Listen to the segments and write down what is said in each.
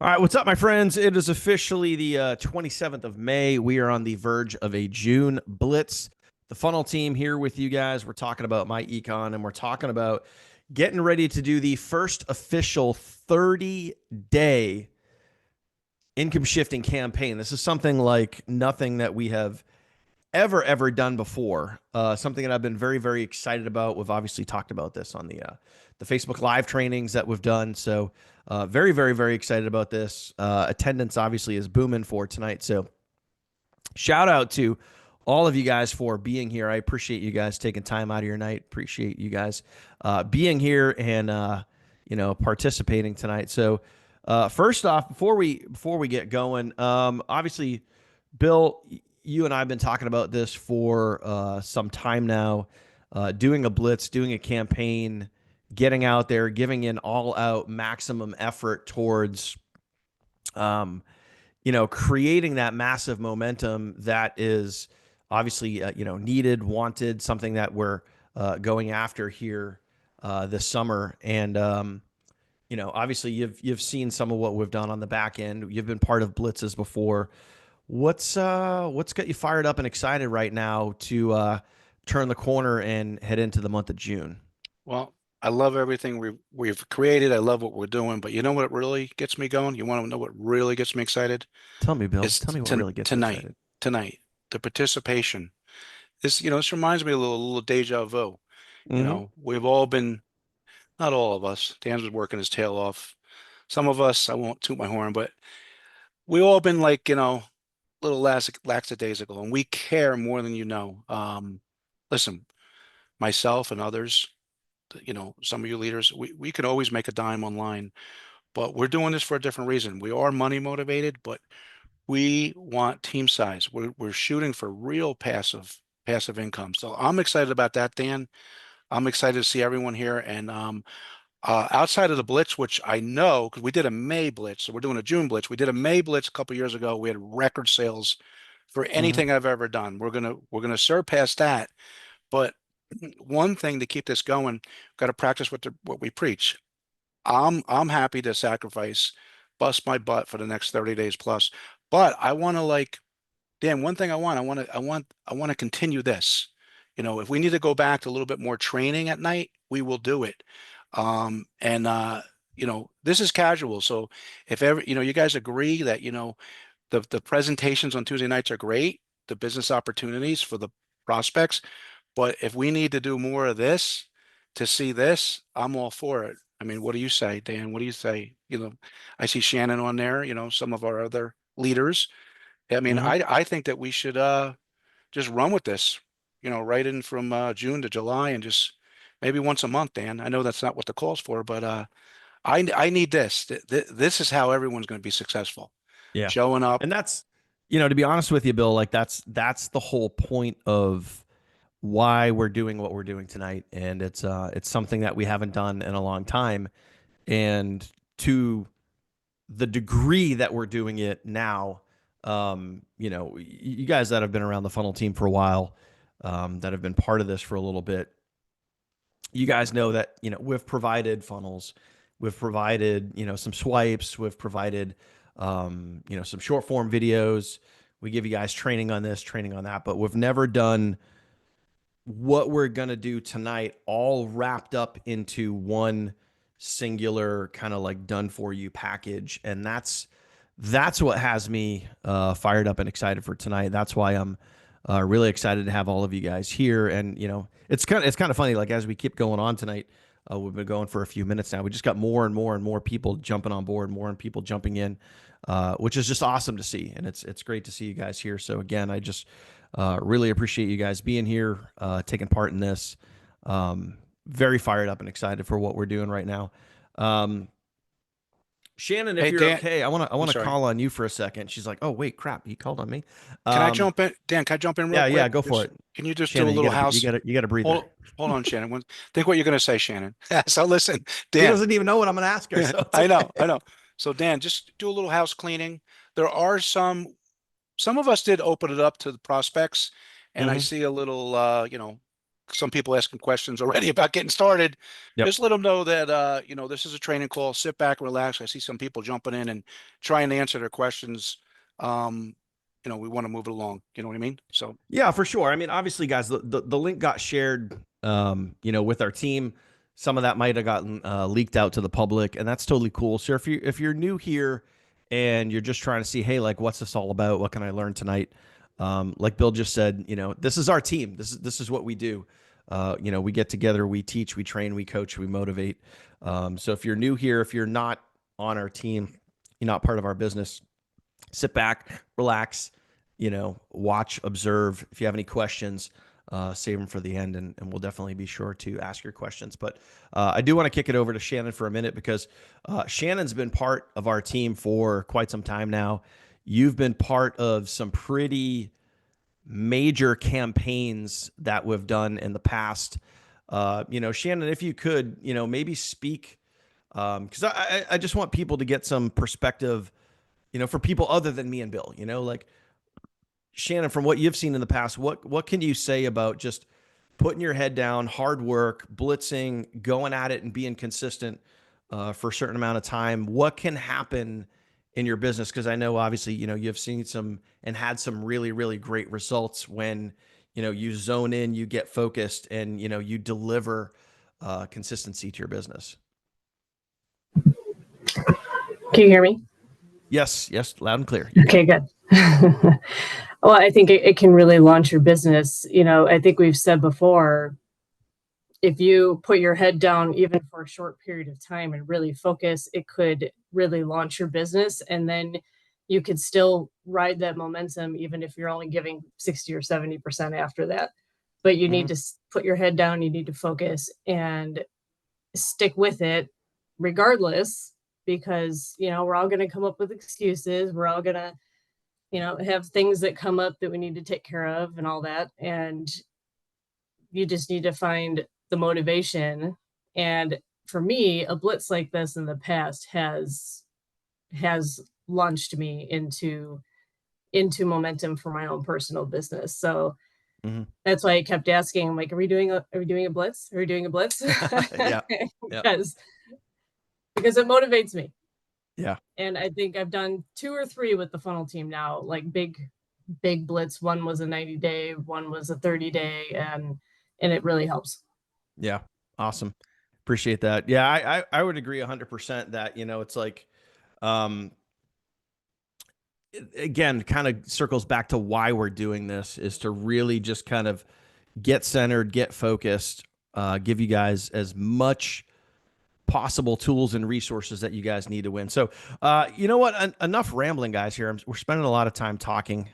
All right, what's up, my friends? It is officially the 27th of May. We are on the verge of a June blitz. The funnel team here with you guys. We're talking about my econ and we're talking about getting ready to do the first official 30-day income shifting campaign. This is something like nothing that we have ever done before. Something that I've been very excited about. We've obviously talked about this on the Facebook Live trainings that we've done. So very excited about this. Attendance obviously is booming for tonight. So shout out to all of you guys for being here. I appreciate you guys taking time out of your night. Appreciate you guys being here and participating tonight. So first off, before we get going, obviously, Bill, you and I have been talking about this for some time now. Doing a blitz, doing a campaign, getting out there, giving an all-out maximum effort towards creating that massive momentum that is obviously, needed, wanted, something that we're going after here this summer. And, obviously you've seen some of what we've done on the back end. You've been part of blitzes before. What's got you fired up and excited right now to turn the corner and head into the month of June? Well, I love everything we've created. I love what we're doing, but you know what really gets me going? You want to know what really gets me excited? Tell me, Bill. Is Tell me what t really gets you tonight. excited. Tonight, the participation. This reminds me a little deja vu. Mm-hmm. We've all been, not all of us. Dan's been working his tail off. Some of us, I won't toot my horn, but we all been like, little lackadaisical, and we care more than you know. Listen, myself and others, some of you leaders, we could always make a dime online, but we're doing this for a different reason. We are money motivated, but we want team size. We're shooting for real passive income. So I'm excited about that, Dan. I'm excited to see everyone here. And outside of the blitz, which I know because we did a May blitz, so we're doing a June blitz. We did a May blitz a couple years ago. We had record sales for Mm-hmm. anything I've ever done. We're gonna surpass that. But one thing to keep this going, got to practice what we preach. I'm happy to sacrifice, bust my butt for the next 30 days plus. But I want to Dan, one thing I want to continue this. If we need to go back to a little bit more training at night, we will do it. And this is casual. So if ever, you guys agree that, the presentations on Tuesday nights are great, the business opportunities for the prospects, but if we need to do more of this to see this, I'm all for it. I mean, what do you say, Dan? What do you say? I see Shannon on there, some of our other leaders. I mean, Mm-hmm. I think that we should just run with this, right in from June to July and just maybe once a month, Dan. I know that's not what the call's for, but I need this. This is how everyone's going to be successful. Yeah. Showing up. And that's, to be honest with you, Bill, like that's the whole point of why we're doing what we're doing tonight. And it's something that we haven't done in a long time. And to the degree that we're doing it now, you guys that have been around the funnel team for a while, that have been part of this for a little bit, you guys know that, we've provided funnels, we've provided, some swipes, we've provided, some short form videos. We give you guys training on this, training on that, but we've never done what we're going to do tonight all wrapped up into one singular kind of like done for you package. And that's what has me fired up and excited for tonight. That's why I'm really excited to have all of you guys here. And it's kind of funny. Like as we keep going on tonight, we've been going for a few minutes now. We just got more and more people jumping on board, more and people jumping in, which is just awesome to see. And it's great to see you guys here. So again, I just really appreciate you guys being here, taking part in this. Very fired up and excited for what we're doing right now. Um, Shannon, if Hey, you're Dan, okay, I want to I I'm want to sorry. call on you for a second. She's like, "Oh wait, crap, he called on me." Can I Um, jump in? Dan, can I jump in real yeah, quick? go for it, Can you just do a Shannon. You little got to you house? got to you got to breather. Hold on, Shannon. Think what you're going to say, Shannon. So listen, He Dan. doesn't even know what I'm going to ask her, so it's I know, okay. I know. So Dan, just do a little house cleaning. There are some of us did open it up to the prospects, and I Hmm. see a little, some people asking questions already about getting started, Yep. just let them know that this is a training call. Sit back and relax. I see some people jumping in and trying to answer their questions. Um, we want to move it along. You know what I mean? So Yeah, for sure. I mean, obviously, guys, the link got shared, with our team. Some of that might have gotten leaked out to the public, and that's totally cool. So if you're new here and you're just trying to see, hey, like, what's this all about? What can I learn tonight? Like Bill just said, this is our team. This is what we do. We get together, we teach, we train, we coach, we motivate. So if you're new here, if you're not on our team, you're not part of our business, sit back, relax, watch, observe. If you have any questions, save them for the end, and we'll definitely be sure to ask your questions. But I do want to kick it over to Shannon for a minute because Shannon's been part of our team for quite some time now. You've been part of some pretty major campaigns that we've done in the past. Shannon, if you could, maybe speak, because I just want people to get some perspective, for people other than me and Bill, like Shannon, from what you've seen in the past, what can you say about just putting your head down, hard work, blitzing, going at it, and being consistent for a certain amount of time? What can happen in your business? Because I know obviously, you've seen some and had some really, really great results when you zone in, you get focused, and you deliver consistency to your business. Can you hear me? Yes, yes, loud and clear. You're good. Okay, good. Well, I think it can really launch your business. I think we've said before, if you put your head down even for a short period of time and really focus, it could really launch your business. And then you could still ride that momentum, even if you're only giving 60 or 70% after that. But you need Mhm. to put your head down, you need to focus and stick with it regardless, because, we're all going to come up with excuses. We're all going to have things that come up that we need to take care of and all that. And you just need to find the motivation. And for me, a blitz like this in the past has launched me into momentum for my own personal business. So Mhm. that's why I kept asking, I'm like, are we doing a blitz? Are we doing a blitz? Yeah. Yeah. because because it motivates me. Yeah. And I think I've done 2 or 3 with the funnel team now, like big blitz. One was a 90-day, one was a 30-day, and it really helps. Yeah. Awesome. Appreciate that. Yeah, I would agree 100% that, it's like, um, again, kind of circles back to why we're doing this is to really just kind of get centered, get focused, give you guys as much possible tools and resources that you guys need to win. So, you know what? Enough rambling, guys. Here, we're spending a lot of time talking.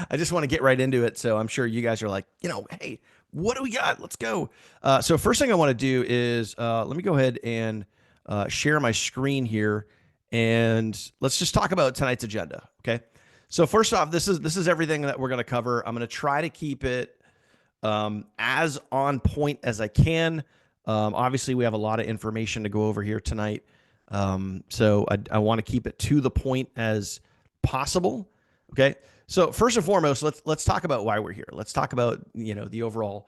I just want to get right into it. So, I'm sure you guys are like, hey, what do we got? Let's go. So, first thing I want to do is let me go ahead and share my screen here, and let's just talk about tonight's agenda. Okay. So, first off, this is everything that we're going to cover. I'm going to try to keep it as on point as I can. Obviously, we have a lot of information to go over here tonight. So I want to keep it to the point as possible. Okay. So first and foremost, let's talk about why we're here. Let's talk about the overall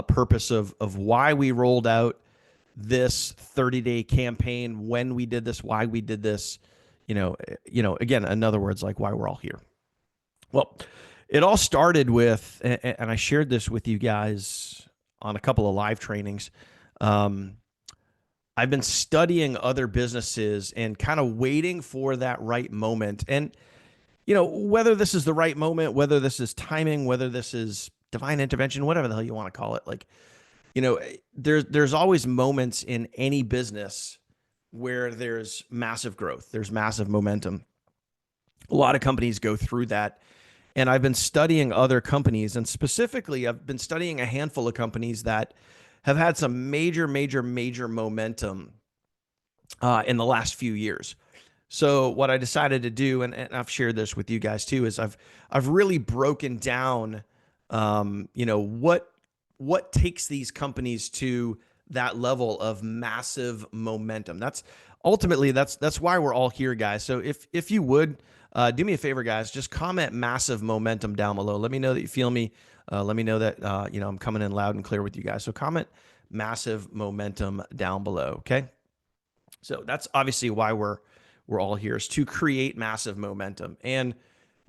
purpose of why we rolled out this 30-day campaign, when we did this, why we did this. Again, in other words, like why we're all here. Well, it all started with, and I shared this with you guys on a couple of live trainings. Um, I've been studying other businesses and kind of waiting for that right moment. And, whether this is the right moment, whether this is timing, whether this is divine intervention, whatever the hell you want to call it, like, there's always moments in any business where there's massive growth, there's massive momentum. A lot of companies go through that. And I've been studying other companies, and specifically, I've been studying a handful of companies that have had some major, major, major momentum in the last few years. So what I decided to do, and I've shared this with you guys too, is I've really broken down, what takes these companies to that level of massive momentum. That's ultimately that's why we're all here, guys. So if you would, Do me a favor, guys. Just comment massive momentum down below. Let me know that you feel me. Let me know that I'm coming in loud and clear with you guys. So comment massive momentum down below. Okay. So that's obviously why we're all here, is to create massive momentum. And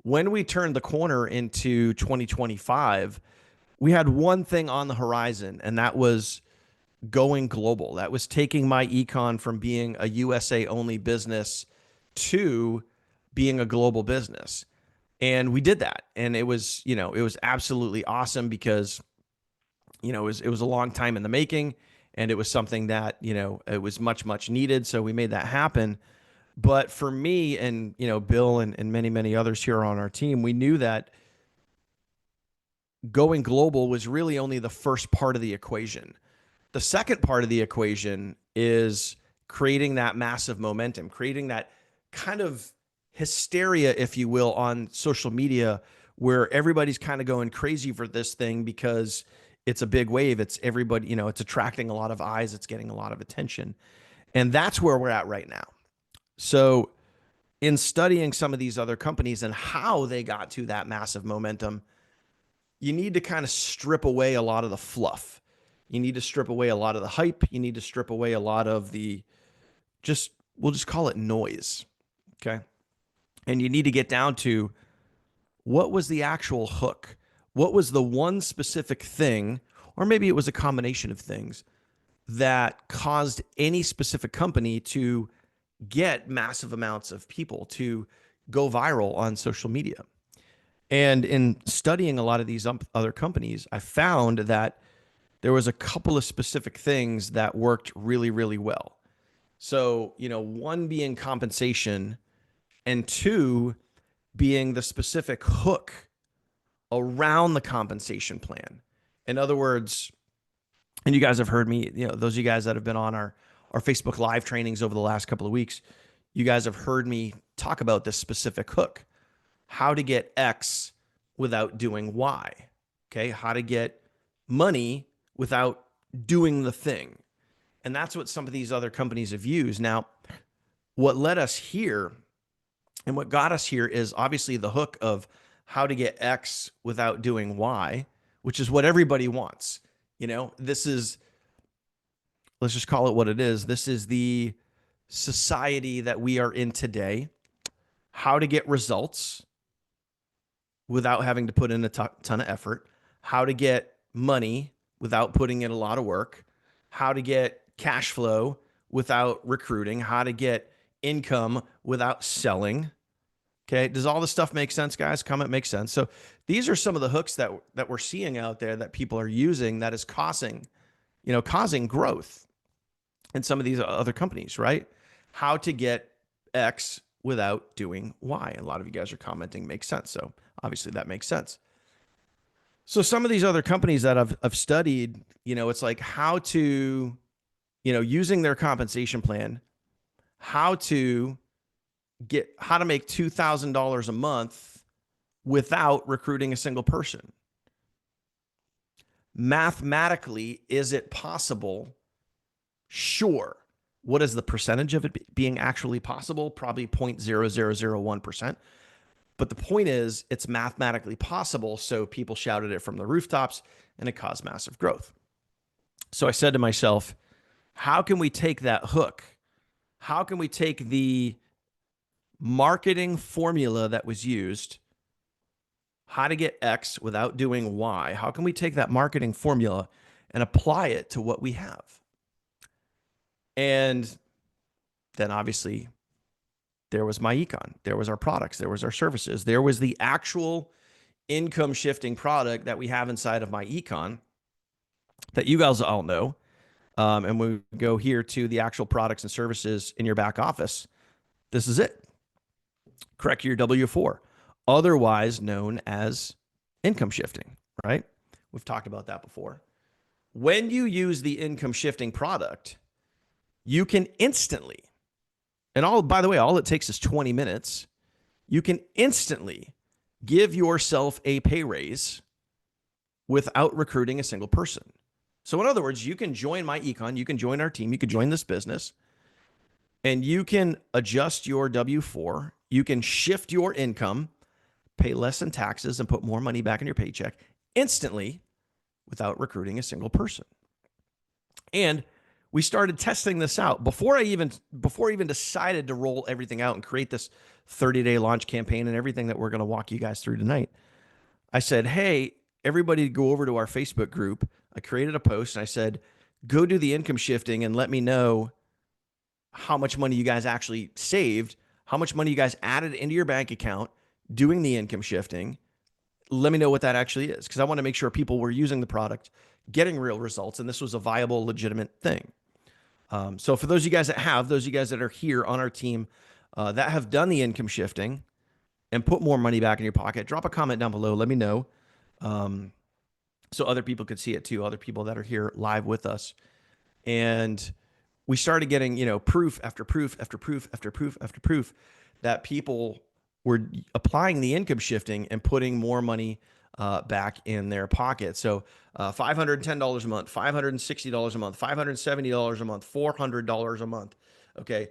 when we turned the corner into 2025, we had one thing on the horizon, and that was going global. That was taking my econ from being a USA only business to being a global business. And we did that. And it was, it was absolutely awesome because, it was a long time in the making, and it was something that, it was much, much needed. So we made that happen. But for me and, Bill and many, many others here on our team, we knew that going global was really only the first part of the equation. The second part of the equation is creating that massive momentum, creating that kind of hysteria, if you will, on social media, where everybody's kind of going crazy for this thing because it's a big wave. It's everybody, it's attracting a lot of eyes. It's getting a lot of attention. And that's where we're at right now. So in studying some of these other companies and how they got to that massive momentum, you need to kind of strip away a lot of the fluff. You need to strip away a lot of the hype. You need to strip away a lot of the we'll just call it noise. Okay. And you need to get down to what was the actual hook? What was the one specific thing, or maybe it was a combination of things, that caused any specific company to get massive amounts of people to go viral on social media? And in studying a lot of these other companies, I found that there was a couple of specific things that worked really, really well. So, one being compensation, and two being the specific hook around the compensation plan. In other words, and you guys have heard me, those of you guys that have been on our Facebook Live trainings over the last couple of weeks, you guys have heard me talk about this specific hook: how to get X without doing Y. Okay. How to get money without doing the thing. And that's what some of these other companies have used. Now, what led us here and what got us here is obviously the hook of how to get X without doing Y, which is what everybody wants. This is, let's just call it what it is. This is the society that we are in today. How to get results without having to put in a ton of effort, how to get money without putting in a lot of work, how to get cash flow without recruiting, how to get income without selling. Okay. Does all this stuff make sense, guys? Comment makes sense. So these are some of the hooks that we're seeing out there that people are using that is causing growth in some of these other companies, right? How to get X without doing Y. A lot of you guys are commenting makes sense. So obviously that makes sense. So some of these other companies that I've studied, it's like how to, using their compensation plan, how to make $2,000 a month without recruiting a single person. Mathematically, is it possible? Sure. What is the percentage of it being actually possible? Probably 0.0001%. But the point is, it's mathematically possible. So people shouted it from the rooftops, and it caused massive growth. So I said to myself, how can we take that hook? How can we take the marketing formula that was used, how to get X without doing Y? How can we take that marketing formula and apply it to what we have? And then obviously there was my econ, there was our products, there was our services, there was the actual income shifting product that we have inside of my econ that you guys all know. And we go here to the actual products and services in your back office. This is it. Correct your W-4, otherwise known as income shifting, right? We've talked about that before. When you use the income shifting product, you can instantly, and by the way, all it takes is 20 minutes. You can instantly give yourself a pay raise without recruiting a single person. So in other words, you can join my econ, you can join our team, you can join this business, and you can adjust your W-4. you can shift your income, pay less in taxes, and put more money back in your paycheck instantly without recruiting a single person. And we started testing this out before I even decided to roll everything out and create this 30-day launch campaign and everything that we're going to walk you guys through tonight. I said, hey, everybody go over to our Facebook group. I created a post and I said, go do the income shifting and let me know how much money you guys actually saved, how much money you guys added into your bank account doing the income shifting. Let me know what that actually is, because I want to make sure people were using the product, getting real results, and this was a viable, legitimate thing. So for those of you guys that are here on our team that have done the income shifting and put more money back in your pocket, drop a comment down below. Let me know so other people could see it too, other people that are here live with us. And we started getting, proof after proof after proof after proof after proof that people were applying the income shifting and putting more money back in their pocket. So $510 a month, $560 a month, $570 a month, $400 a month. Okay,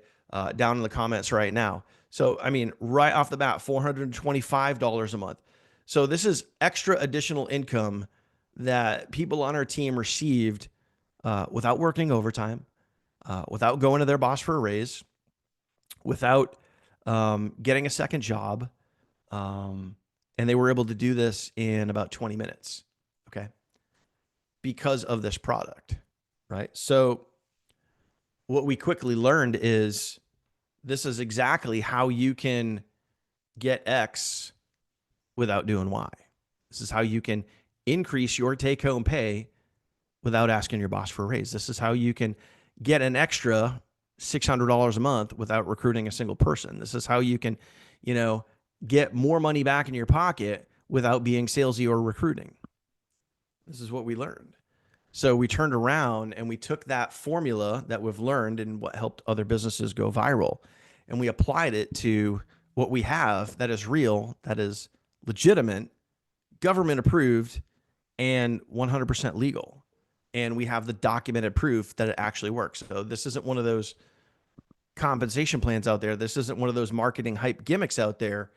down in the comments right now. So, I mean, right off the bat, $425 a month. So this is extra additional income that people on our team received without working overtime, without going to their boss for a raise, without getting a second job. And they were able to do this in about 20 minutes, okay, because of this product, right? So what we quickly learned is this is exactly how you can get X without doing Y. This is how you can increase your take-home pay without asking your boss for a raise. This is how you can get an extra $600 a month without recruiting a single person. This is how you can, get more money back in your pocket without being salesy or recruiting. This is what we learned. So we turned around and we took that formula that we've learned and what helped other businesses go viral, and we applied it to what we have that is real, that is legitimate, government approved, and 100% legal. And we have the documented proof that it actually works. So this isn't one of those compensation plans out there. This isn't one of those marketing hype gimmicks out there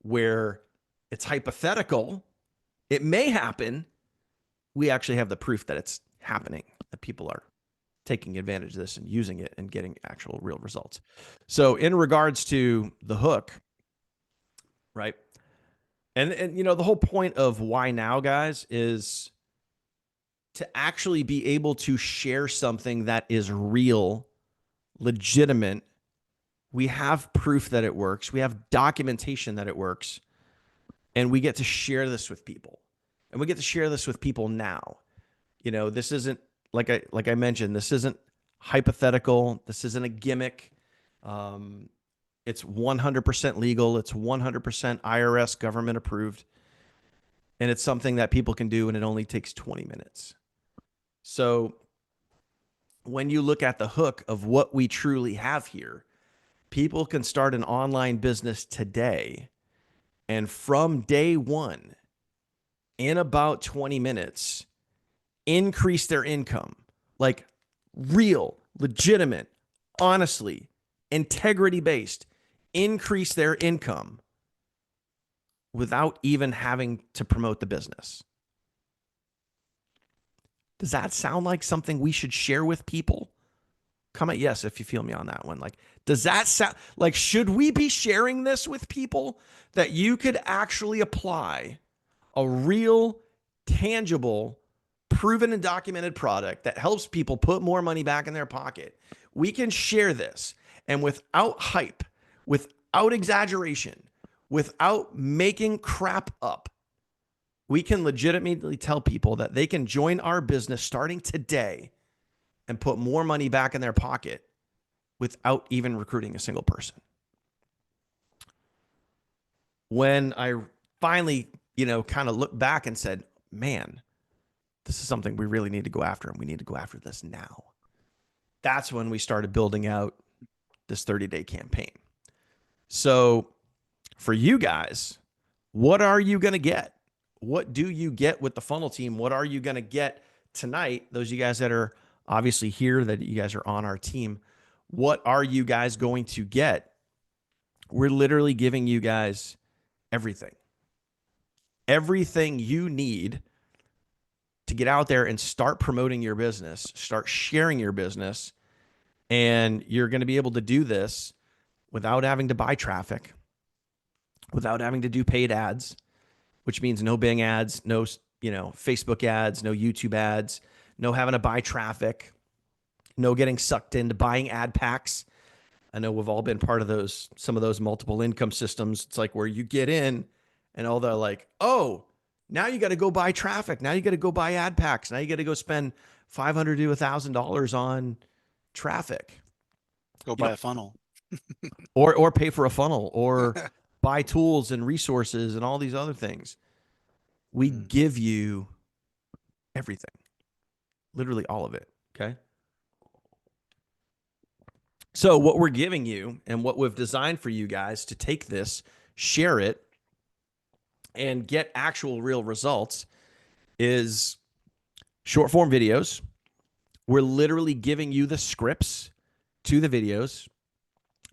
where it's hypothetical. It may happen. We actually have the proof that it's happening, that people are taking advantage of this and using it and getting actual real results. So in regards to the hook, right? And the whole point of why now, guys, is to actually be able to share something that is real, legitimate. We have proof that it works. We have documentation that it works. And we get to share this with people. And we get to share this with people now. This isn't, like I mentioned, this isn't hypothetical. This isn't a gimmick. It's 100% legal. It's 100% IRS government approved. And it's something that people can do, and it only takes 20 minutes. So when you look at the hook of what we truly have here, people can start an online business today, and from day one, in about 20 minutes, increase their income, like real, legitimate, honestly, integrity-based, increase their income without even having to promote the business. Does that sound like something we should share with people? Comment yes if you feel me on that one. Like, does that sound like, should we be sharing this with people, that you could actually apply a real, tangible, proven and documented product that helps people put more money back in their pocket? We can share this, and without hype, without exaggeration, without making crap up, we can legitimately tell people that they can join our business starting today and put more money back in their pocket without even recruiting a single person. When I finally, kind of looked back and said, man, this is something we really need to go after, and we need to go after this now. That's when we started building out this 30-day campaign. So for you guys, what are you going to get? What do you get with the funnel team? What are you going to get tonight? Those of you guys that are obviously here, that you guys are on our team, what are you guys going to get We're literally giving you guys everything. Everything you need to get out there and start promoting your business, start sharing your business, and you're going to be able to do this without having to buy traffic, without having to do paid ads, which means no Bing ads, no, Facebook ads, no YouTube ads, no having to buy traffic, no getting sucked into buying ad packs. I know we've all been part of those, some of those multiple income systems. It's like where you get in and all they're like, oh, now you got to go buy traffic. Now you got to go buy ad packs. Now you got to go spend $500 to $1,000 on traffic, Go you buy know, a funnel. or pay for a funnel or buy tools and resources and all these other things. We give you everything, literally all of it. Okay. So what we're giving you and what we've designed for you guys to take this, share it, and get actual real results is short form videos. We're literally giving you the scripts to the videos.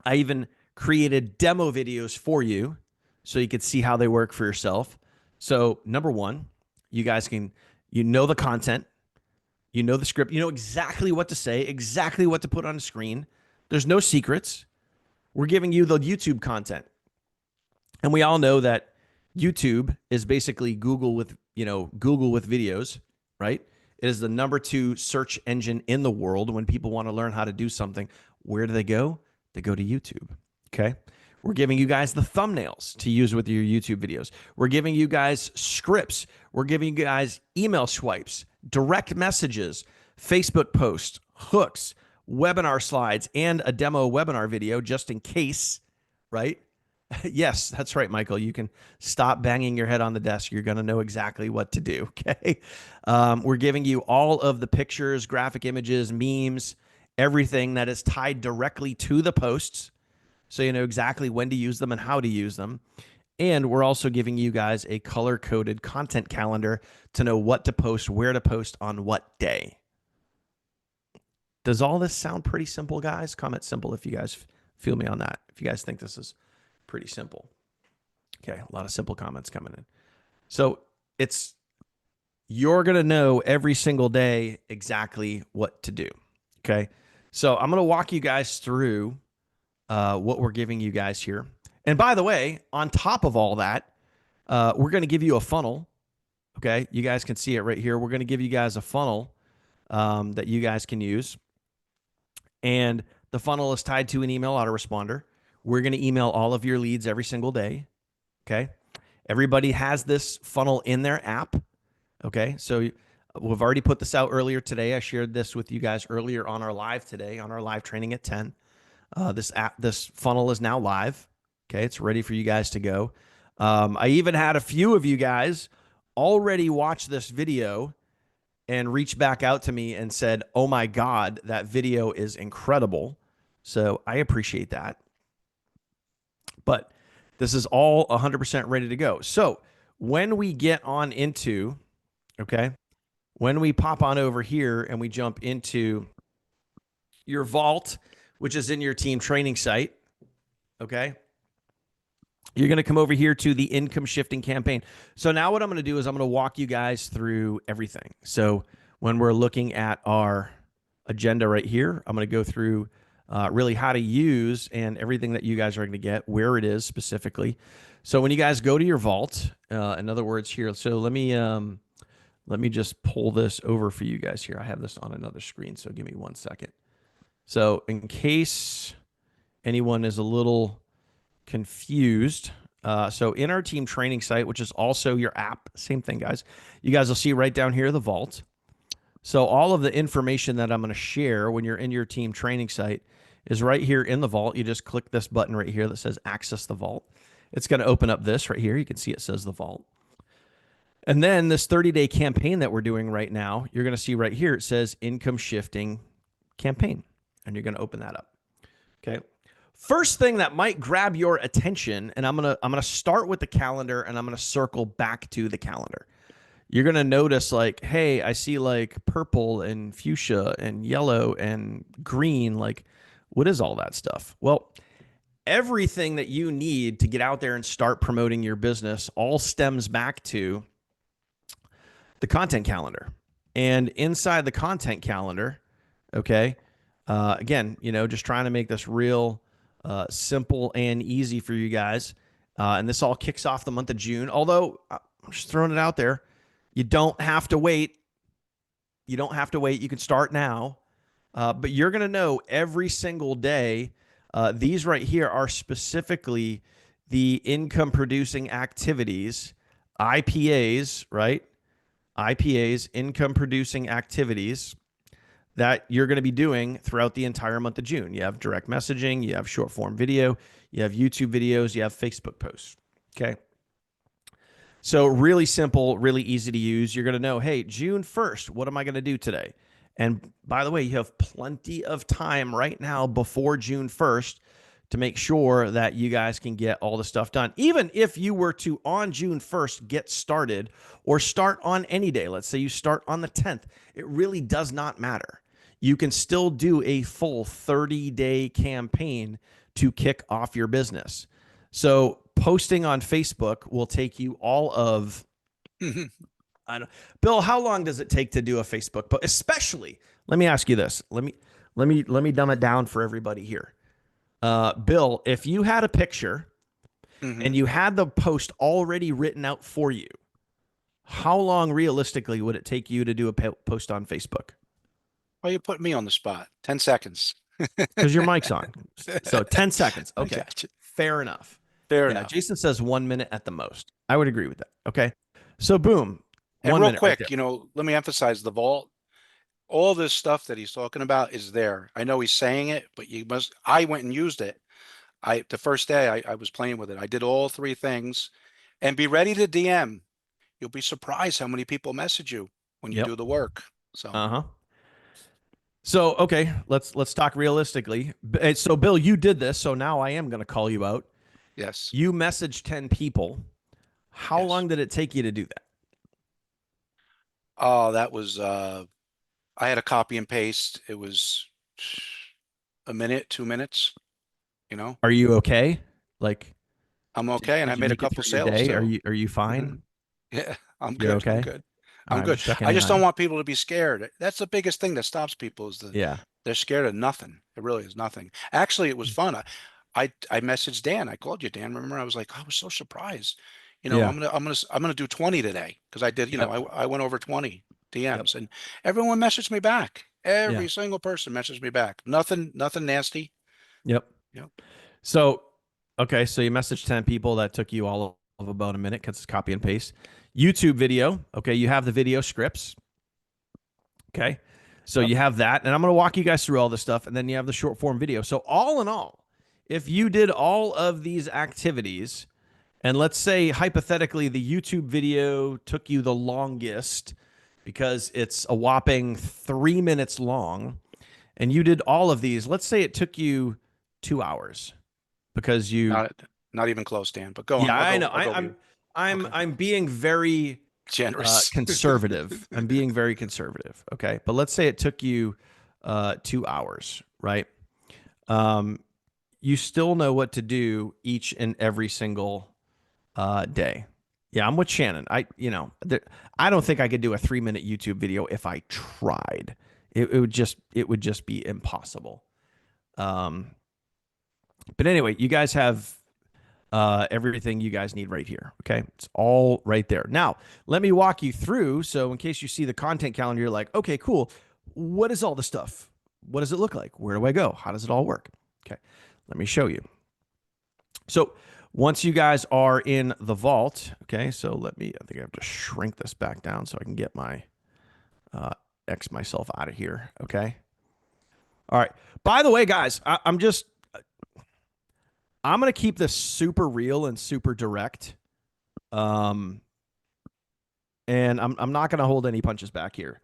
I even created demo videos for you so you could see how they work for yourself. So number one, you guys can, the content, the script, you know exactly what to say, exactly what to put on the screen. There's no secrets. We're giving you the YouTube content. And we all know that YouTube is basically Google with videos, right? It is the number 2 search engine in the world. When people want to learn how to do something, where do they go? They go to YouTube. Okay. We're giving you guys the thumbnails to use with your YouTube videos. We're giving you guys scripts. We're giving you guys email swipes, direct messages, Facebook posts, hooks, webinar slides, and a demo webinar video just in case, right? Yes, that's right, Michael. You can stop banging your head on the desk. You're going to know exactly what to do, okay? We're giving you all of the pictures, graphic images, memes, everything that is tied directly to the posts, so you know exactly when to use them and how to use them. And we're also giving you guys a color-coded content calendar to know what to post, where to post, on what day. Does all this sound pretty simple, guys? Comment simple if you guys feel me on that. If you guys think this is pretty simple. Okay, a lot of simple comments coming in. So you're going to know every single day exactly what to do. Okay, so I'm going to walk you guys through what we're giving you guys here. And by the way, on top of all that, we're going to give you a funnel. Okay, you guys can see it right here. We're going to give you guys a funnel that you guys can use. And the funnel is tied to an email autoresponder. We're going to email all of your leads every single day. Okay. Everybody has this funnel in their app. Okay. So we've already put this out earlier today. I shared this with you guys earlier on our live today, on our live training at 10. This funnel is now live. Okay. It's ready for you guys to go. I even had a few of you guys already watch this video and reach back out to me and said, oh my God, that video is incredible. So I appreciate that. But this is all 100% ready to go. So when we get on into, okay, when we pop on over here and we jump into your vault, which is in your team training site, okay, you're going to come over here to the income shifting campaign. So now what I'm going to do is I'm going to walk you guys through everything. So when we're looking at our agenda right here, I'm going to go through really how to use and everything that you guys are going to get, where it is specifically. So when you guys go to your vault, in other words here, so let me just pull this over for you guys here. I have this on another screen, so give me 1 second. So in case anyone is a little confused, so in our team training site, which is also your app, same thing, guys, you guys will see right down here the vault. So all of the information that I'm going to share when you're in your team training site is right here in the vault. You just click this button right here that says access the vault. It's going to open up this right here. You can see it says the vault. And then this 30-day campaign that we're doing right now, you're going to see right here, it says income shifting campaign. And you're going to open that up. Okay. First thing that might grab your attention, and I'm going to start with the calendar and I'm going to circle back to the calendar. You're going to notice like, hey, I see like purple and fuchsia and yellow and green. Like, what is all that stuff? Well, everything that you need to get out there and start promoting your business all stems back to the content calendar. And inside the content calendar, okay, again, just trying to make this real simple and easy for you guys. And this all kicks off the month of June. Although I'm just throwing it out there, you don't have to wait. You don't have to wait. You can start now. But you're going to know every single day. These right here are specifically the income producing activities, IPAs, right? IPAs, income producing activities that you're going to be doing throughout the entire month of June. You have direct messaging, you have short form video, you have YouTube videos, you have Facebook posts. Okay. So really simple, really easy to use. You're going to know, hey, June 1st, what am I going to do today? And by the way, you have plenty of time right now before June 1st to make sure that you guys can get all the stuff done. Even if you were to, on June 1st, get started or start on any day, let's say you start on the 10th, it really does not matter. You can still do a full 30-day campaign to kick off your business. So posting on Facebook will take you all of, I don't, Bill, how long does it take to do a Facebook post? Especially, let me ask you this. Let me dumb it down for everybody here. Bill, if you had a picture and you had the post already written out for you, how long realistically would it take you to do a post on Facebook? Well, you put me on the spot. 10 seconds. Because your mic's on. So 10 seconds. I Okay. got you. Fair enough. Fair Yeah. enough. Jason says 1 minute at the most. I would agree with that. Okay. So boom. And 1 real minute right quick, there. let me emphasize the vault. All this stuff that he's talking about is there. I know he's saying it, but I went and used it. The first day I was playing with it. I did all 3 things, and be ready to DM. You'll be surprised how many people message you when you Yep. do the work. So, So, okay, let's talk realistically. So, Bill, you did this, so now I am going to call you out. yes. You messaged 10 people. How Yes. long did it take you to do that? Oh, that was, I had a copy and paste. It was a minute, 2 minutes, Are you okay? Like, I'm did, okay. And I did you made a make it couple through your sales day? too. Are you fine? Mhm. Yeah, I'm You're good. I'm okay? good. All I'm right, I'm good. just checking I in just on don't you. want people to be scared. That's the biggest thing that stops people is Yeah. they're scared of nothing. It really is nothing. Actually, it was fun. I messaged Dan. I called you, Dan. Remember, I was like, I was so surprised. Yeah. I'm gonna do 20 today because I did. Yep. I went over 20 Yep. DMs and everyone messaged me back. Yeah. Every single person messaged me back. Nothing nasty. Yep. Yep. So, okay, so you messaged 10 people. That took you all of about a minute because it's copy and paste. YouTube video. Okay, you have the video scripts. Okay. So Yep. you have that. And I'm going to walk you guys through all this stuff. And then you have the short form video. So, all in all, if you did all of these activities, and let's say hypothetically the YouTube video took you the longest because it's a whopping 3 minutes long, and you did all of these, let's say it took you 2 hours because you, Not even close, Dan. But go yeah, on. I know. I'll go with I'm, you. I'm, Okay. I'm being very Generous. conservative. I'm being very conservative. Okay. But let's say it took you 2 hours, right? You still know what to do each and every single day. Yeah, I'm with Shannon. I don't think I could do a 3 minute YouTube video if I tried. It would just be impossible. But anyway, you guys have everything you guys need right here. Okay. It's all right there. Now, let me walk you through. So, in case you see the content calendar, you're like, okay, cool. What is all the stuff? What does it look like? Where do I go? How does it all work? Okay. Let me show you. So, once you guys are in the vault, okay, so I think I have to shrink this back down so I can get my, X myself out of here. Okay. All right. By the way, guys, I'm going to keep this super real and super direct. And I'm not going to hold any punches back here.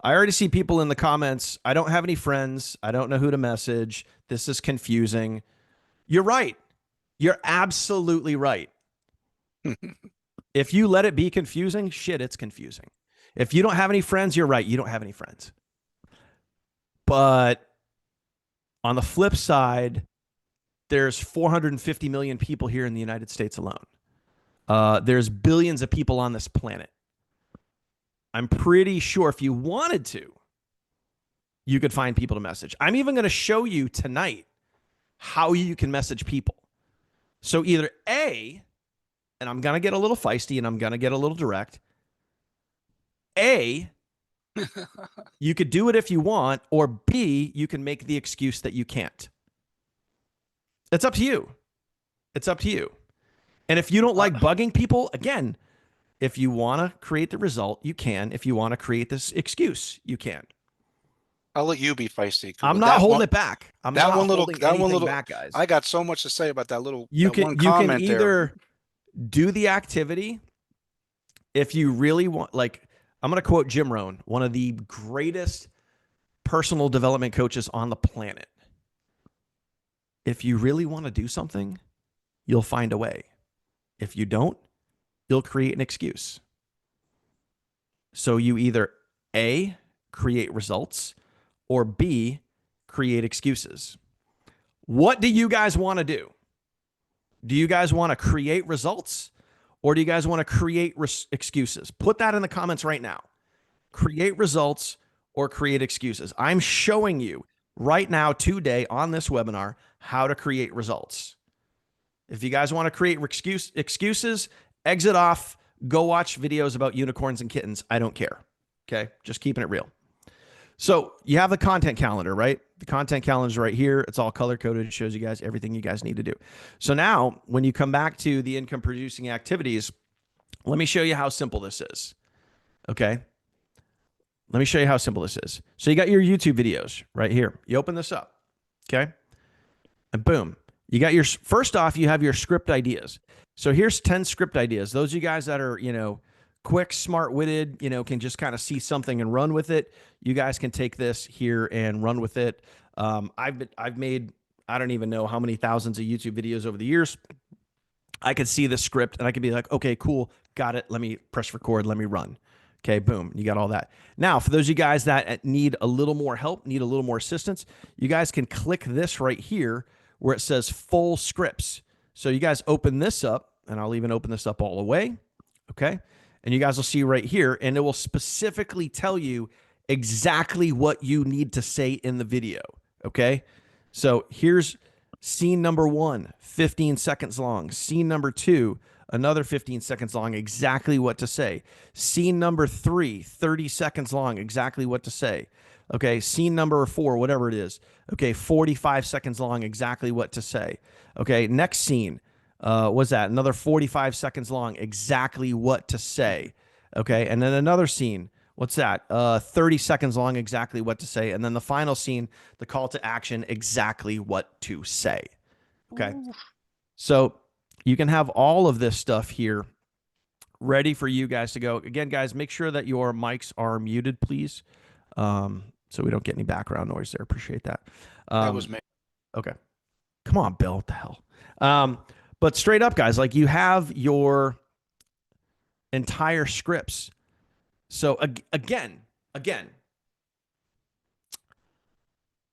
I already see people in the comments. I don't have any friends. I don't know who to message. This is confusing. You're right. You're absolutely right. If you let it be confusing, shit, it's confusing. If you don't have any friends, you're right. You don't have any friends. But on the flip side, There's 450 million people here in the United States alone. There's billions of people on this planet. I'm pretty sure if you wanted to, you could find people to message. I'm even going to show you tonight how you can message people. So either A, and I'm going to get a little feisty and I'm going to get a little direct. A, you could do it if you want, or B, you can make the excuse that you can't. It's up to you. It's up to you. And if you don't like bugging people, again, if you want to create the result, you can. If you want to create this excuse, you can. I'll let you be feisty. I'm not holding it back. I'm not holding anything back, guys. I got so much to say about that little one you comment can either do the activity if you really want. Like, I'm going to quote Jim Rohn, one of the greatest personal development coaches on the planet. If you really want to do something, you'll find a way. If you don't, you'll create an excuse. So you either A, create results, or B, create excuses. What do you guys want to do? Do you guys want to create results, or do you guys want to create excuses? Put that in the comments right now. Create results or create excuses. I'm showing you right now today on this webinar how to create results. If you guys want to create excuses, exit off, go watch videos about unicorns and kittens. I don't care. Okay, just keeping it real. So you have the content calendar, right? The content calendar is right here. It's all color coded. It shows you guys everything you guys need to do. So now when you come back to the income producing activities, let me show you how simple this is. Okay. Let me show you how simple this is. So you got your YouTube videos right here. You open this up. Okay. And boom, you got your, first off, you have your script ideas. So here's 10 script ideas. Those of you guys that are, quick, smart-witted, can just kind of see something and run with it. You guys can take this here and run with it. I've made, I don't even know how many thousands of YouTube videos over the years. I could see the script and I could be like, okay, cool, got it. Let me press record. Let me run. Okay, boom, you got all that. Now, for those of you guys that need a little more help, need a little more assistance, you guys can click this right here where it says full scripts. So you guys open this up, and I'll even open this up all the way. Okay. And you guys will see right here, and it will specifically tell you exactly what you need to say in the video. Okay. So here's scene number 1, 15 seconds long. Scene number 2, another 15 seconds long, exactly what to say. Scene number 3, 30 seconds long, exactly what to say. Okay. Scene number 4, whatever it is. Okay. 45 seconds long, exactly what to say. Okay. Next scene. Was that another 45 seconds long, exactly what to say. Okay. And then another scene, what's that? 30 seconds long, exactly what to say. And then the final scene, the call to action, exactly what to say. Okay. Ooh. So you can have all of this stuff here ready for you guys to go. Again, guys, make sure that your mics are muted, please. So we don't get any background noise there. Appreciate that. That was me. Okay. Come on, Bill. What the hell? But straight up, guys, like you have your entire scripts. So again,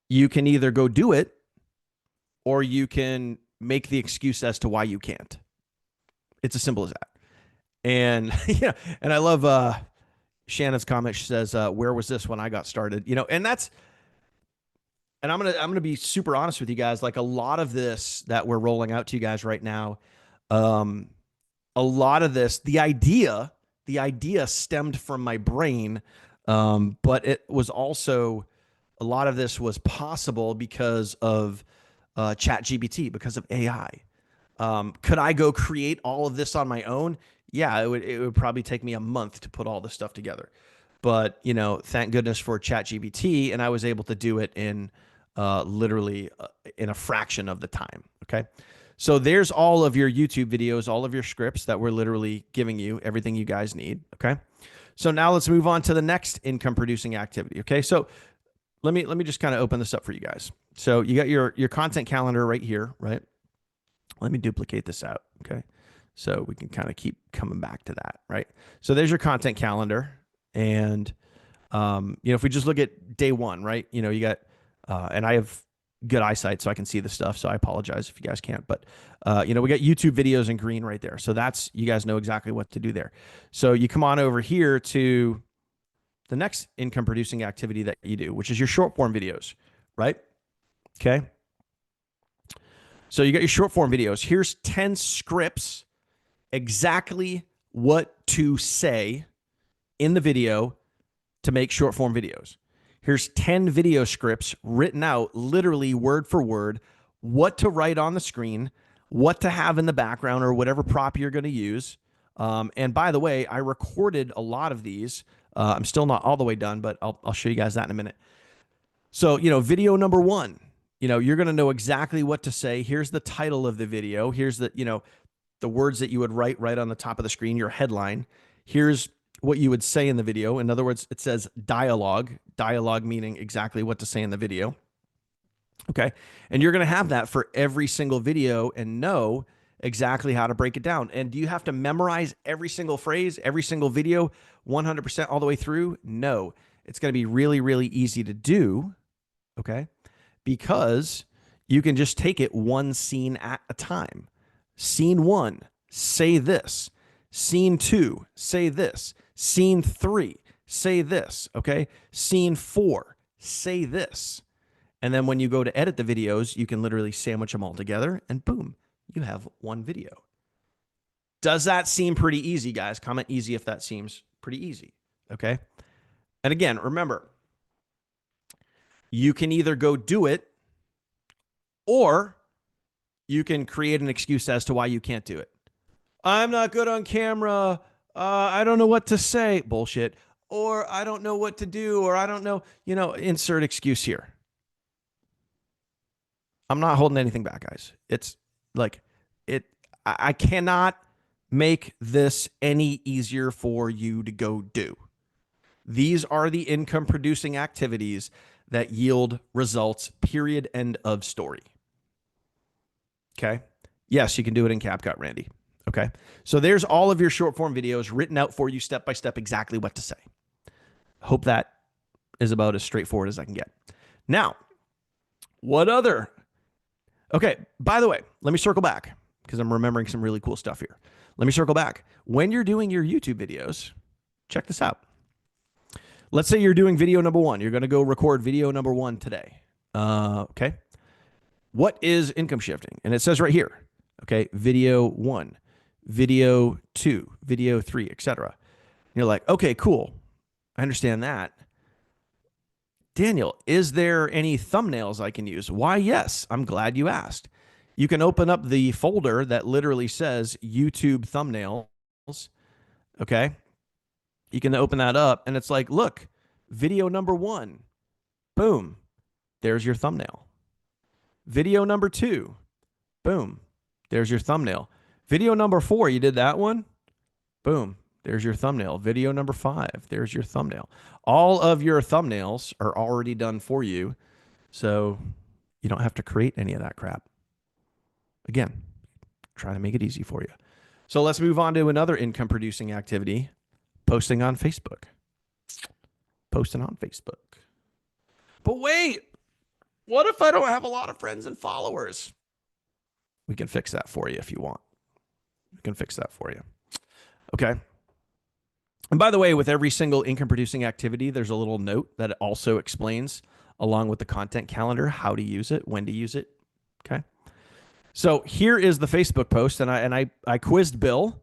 you can either go do it or you can make the excuse as to why you can't. It's as simple as that. And yeah, and I love Shannon's comment. She says, "Where was this when I got started?" And that's. And I'm gonna be super honest with you guys. Like a lot of this that we're rolling out to you guys right now, a lot of this, the idea stemmed from my brain, but it was also a lot of this was possible because of ChatGPT, because of AI. Could I go create all of this on my own? Yeah, it would probably take me a month to put all this stuff together. But thank goodness for ChatGPT, and I was able to do it in literally in a fraction of the time. Okay. So there's all of your YouTube videos, all of your scripts that we're literally giving you everything you guys need. Okay. So now let's move on to the next income producing activity. Okay. So let me just kind of open this up for you guys. So you got your content calendar right here, right? Let me duplicate this out. Okay. So we can kind of keep coming back to that, right? So there's your content calendar. And, if we just look at day 1, right, you got, and I have good eyesight so I can see the stuff. So I apologize if you guys can't. But you know, we got YouTube videos in green right there. So that's, you guys know exactly what to do there. So you come on over here to the next income producing activity that you do, which is your short form videos, right? Okay. So you got your short form videos. Here's 10 scripts, exactly what to say in the video to make short form videos. Here's 10 video scripts written out, literally word for word, what to write on the screen, what to have in the background, or whatever prop you're going to use. And by the way, I recorded a lot of these. I'm still not all the way done, but I'll show you guys that in a minute. So, you know, video number one, you know, you're going to know exactly what to say. Here's the title of the video. Here's the, you know, the words that you would write right on the top of the screen, your headline. Here's what you would say in the video. In other words, it says dialogue meaning exactly what to say in the video. Okay. And you're going to have that for every single video and know exactly how to break it down. And do you have to memorize every single phrase, every single video 100% all the way through? No. It's going to be really, really easy to do. Okay. Because you can just take it one scene at a time. Scene one, say this. Scene two, say this. Scene three, say this. Okay. Scene four, say this. And then when you go to edit the videos, you can literally sandwich them all together and boom, you have one video. Does that seem pretty easy, guys? Comment easy if that seems pretty easy. Okay. And again, remember, you can either go do it or you can create an excuse as to why you can't do it. I'm not good on camera. I don't know what to say. Bullshit. Or I don't know what to do. Or I don't know, you know, insert excuse here. I'm not holding anything back, guys. It's like I cannot make this any easier for you to go do. These are the income producing activities that yield results, period, end of story. Okay. Yes, you can do it in CapCut, Randy. Okay. So there's all of your short form videos written out for you step by step, exactly what to say. Hope that is about as straightforward as I can get. Now, what other? Okay. By the way, let me circle back because I'm remembering some really cool stuff here. Let me circle back. When you're doing your YouTube videos, check this out. Let's say you're doing video number one. You're going to go record video number one today. Okay. What is income shifting? And it says right here, okay, video one, video two, video three, etc. You're like, okay, cool. I understand that. Daniel, is there any thumbnails I can use? Why, yes. I'm glad you asked. You can open up the folder that literally says YouTube thumbnails. Okay. You can open that up and it's like, look, video number one, boom, there's your thumbnail. Video number two, boom, there's your thumbnail. Video number four, you did that one, boom, there's your thumbnail. Video number five, there's your thumbnail. All of your thumbnails are already done for you, so you don't have to create any of that crap. Again, trying to make it easy for you. So let's move on to another income producing activity, posting on Facebook. Posting on Facebook. But wait, what if I don't have a lot of friends and followers? We can fix that for you if you want. We can fix that for you. Okay. And by the way, with every single income producing activity, there's a little note that also explains, along with the content calendar, how to use it, when to use it. Okay. So here is the Facebook post, and I quizzed Bill,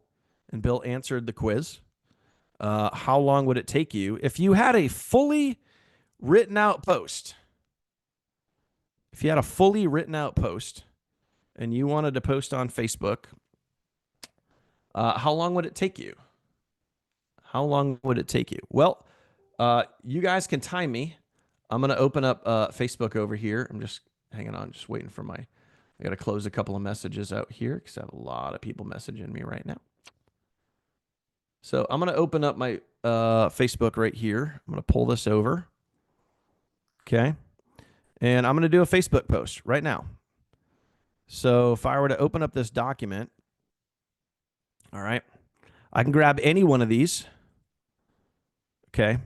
and Bill answered the quiz. How long would it take you if you had a fully written out post? If you had a fully written out post and you wanted to post on Facebook, how long would it take you? How long would it take you? Well, you guys can time me. I'm going to open up Facebook over here. I'm just hanging on, just waiting for I got to close a couple of messages out here because I have a lot of people messaging me right now. So I'm going to open up my Facebook right here. I'm going to pull this over. Okay. And I'm going to do a Facebook post right now. So if I were to open up this document, all right, I can grab any one of these. Okay.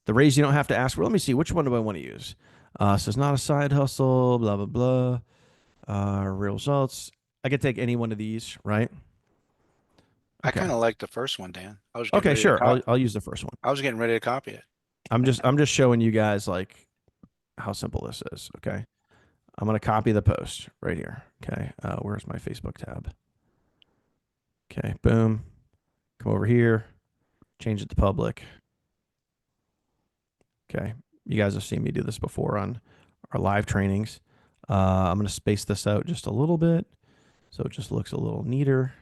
The raise you don't have to ask for. Let me see. Which one do I want to use? So it's not a side hustle, blah, blah, blah. Real results. I could take any one of these, right? I Okay. kind of like the first one, Dan. I was getting Okay, ready to sure. I'll use the first one. I was getting ready to copy it. I'm just showing you guys like how simple this is. Okay. I'm gonna copy the post right here. Okay. Where's my Facebook tab? Okay. Boom. Come over here. Change it to public. Okay. You guys have seen me do this before on our live trainings. I'm gonna space this out just a little bit so it just looks a little neater.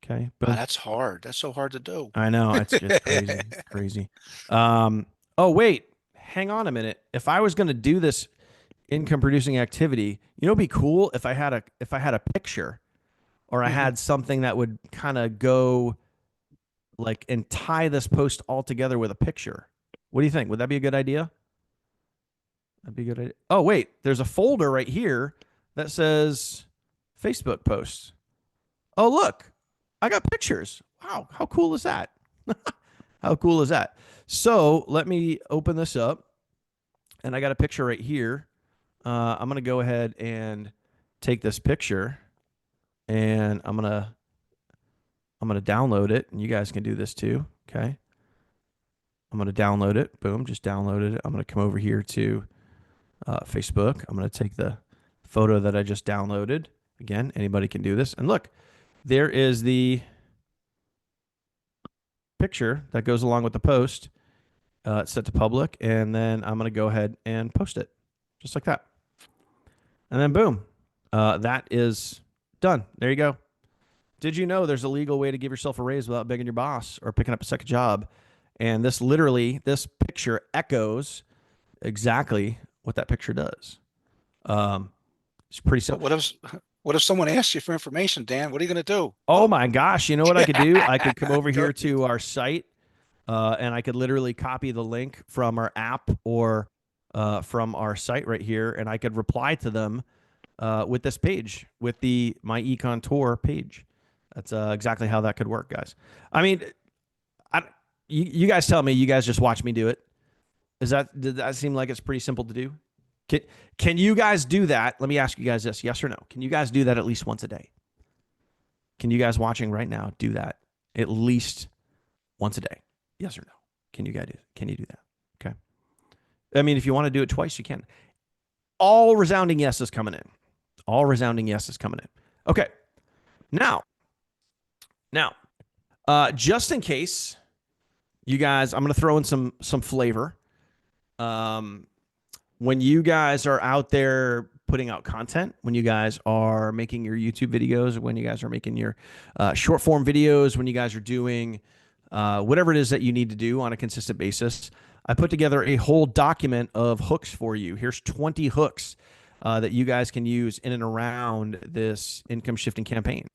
Okay. Ah, Boom. that's hard. That's so hard to do. I know it's crazy. It's crazy. Um, oh wait, hang on a minute. If I was going to do this income producing activity, it'd be cool if I had a picture or I had something that would kind of go like and tie this post all together with a picture. What do you think? Would that be a good idea? That'd be a good idea. Oh wait, there's a folder right here that says Facebook posts. Oh look, I got pictures. Wow, how cool is that? How cool is that? So let me open this up, and I got a picture right here. I'm gonna go ahead and take this picture, and I'm gonna download it, and you guys can do this too. Okay, I'm gonna download it. Boom, just downloaded it. I'm gonna come over here to Facebook. I'm gonna take the photo that I just downloaded. Again, anybody can do this. And look, there is the picture that goes along with the post. It's set to public, and then I'm going to go ahead and post it just like that. And then boom, that is done. There you go. Did you know there's a legal way to give yourself a raise without begging your boss or picking up a second job? And this picture echoes exactly what that picture does. It's pretty But simple. what if someone asks you for information, Dan? What are you going to do? Oh my gosh, you know what I could do? I could come over Go- here to our site, and I could literally copy the link from our app or from our site right here, and I could reply to them with this page, with the My Econ Tour page. That's exactly how that could work, guys. I mean, you guys tell me. You guys just watch me do it. Did that seem like it's pretty simple to do? Can, can you guys do that? Let me ask you guys this: yes or no? Can you guys do that at least once a day? Can you guys watching right now do that at least once a day? Yes or no? Can you guys do? Can you do that? Okay. I mean, if you want to do it twice, you can. All resounding yes is coming in. All resounding yes is coming in. Okay. Now, just in case you guys, I'm going to throw in some flavor. When you guys are out there putting out content, when you guys are making your YouTube videos, when you guys are making your short form videos, when you guys are doing whatever it is that you need to do on a consistent basis, I put together a whole document of hooks for you. Here's 20 hooks that you guys can use in and around this income shifting campaign.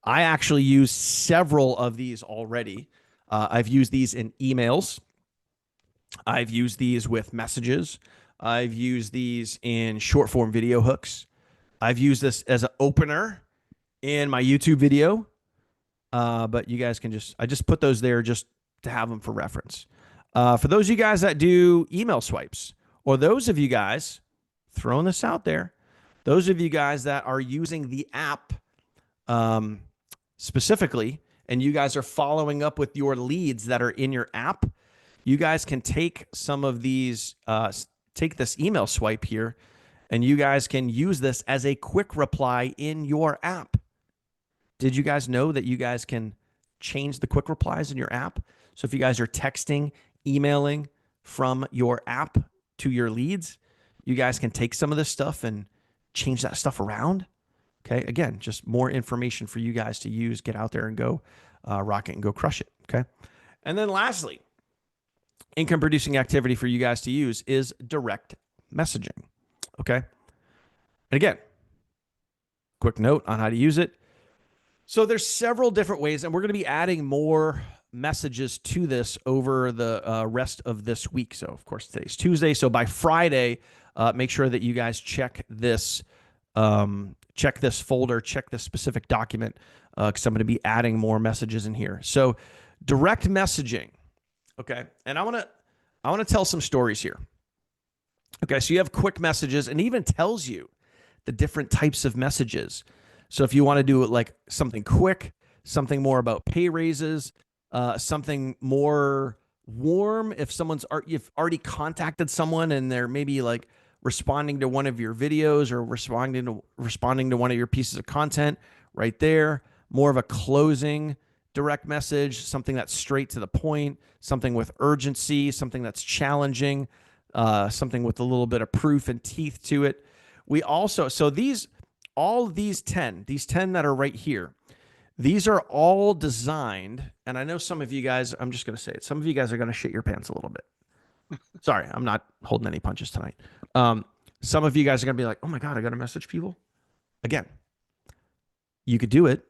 I actually use several of these already. I've used these in emails. I've used these with messages. I've used these in short form video hooks. I've used this as an opener in my YouTube video. But you guys can I just put those there just to have them for reference. For those of you guys that do email swipes, or those of you guys throwing this out there, those of you guys that are using the app specifically, and you guys are following up with your leads that are in your app, you guys can take some of these, take this email swipe here, and you guys can use this as a quick reply in your app. Did you guys know that you guys can change the quick replies in your app? So if you guys are texting, emailing from your app to your leads, you guys can take some of this stuff and change that stuff around. Okay. Again, just more information for you guys to use. Get out there and go rock it and go crush it. Okay. And then lastly, income producing activity for you guys to use is direct messaging. Okay. And again, quick note on how to use it. So there's several different ways, and we're going to be adding more messages to this over the rest of this week. So of course today's Tuesday. So by Friday, make sure that you guys check this folder, check this specific document, because I'm going to be adding more messages in here. So direct messaging. Okay. And I want to tell some stories here. Okay, so you have quick messages and even tells you the different types of messages. So if you want to do it like something quick, something more about pay raises, something more warm, if you've already contacted someone and they're maybe like responding to one of your videos or responding to one of your pieces of content right there, more of a closing direct message, something that's straight to the point, something with urgency, something that's challenging, something with a little bit of proof and teeth to it. We also, so all these 10 that are right here, these are all designed, and I know some of you guys, I'm just going to say it, some of you guys are going to shit your pants a little bit. Sorry, I'm not holding any punches tonight. Some of you guys are going to be like, oh my God, I got to message people. Again, you could do it,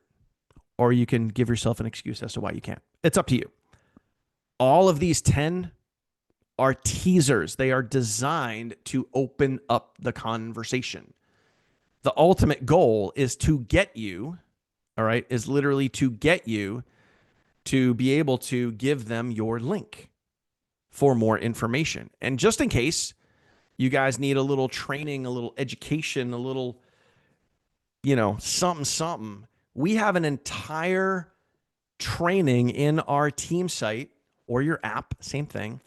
or you can give yourself an excuse as to why you can't. It's up to you. All of these 10 are teasers. They are designed to open up the conversation. The ultimate goal is to get you, all right, is literally to get you to be able to give them your link for more information. And just in case you guys need a little training, a little education, a little, something, we have an entire training in our team site or your app, same thing,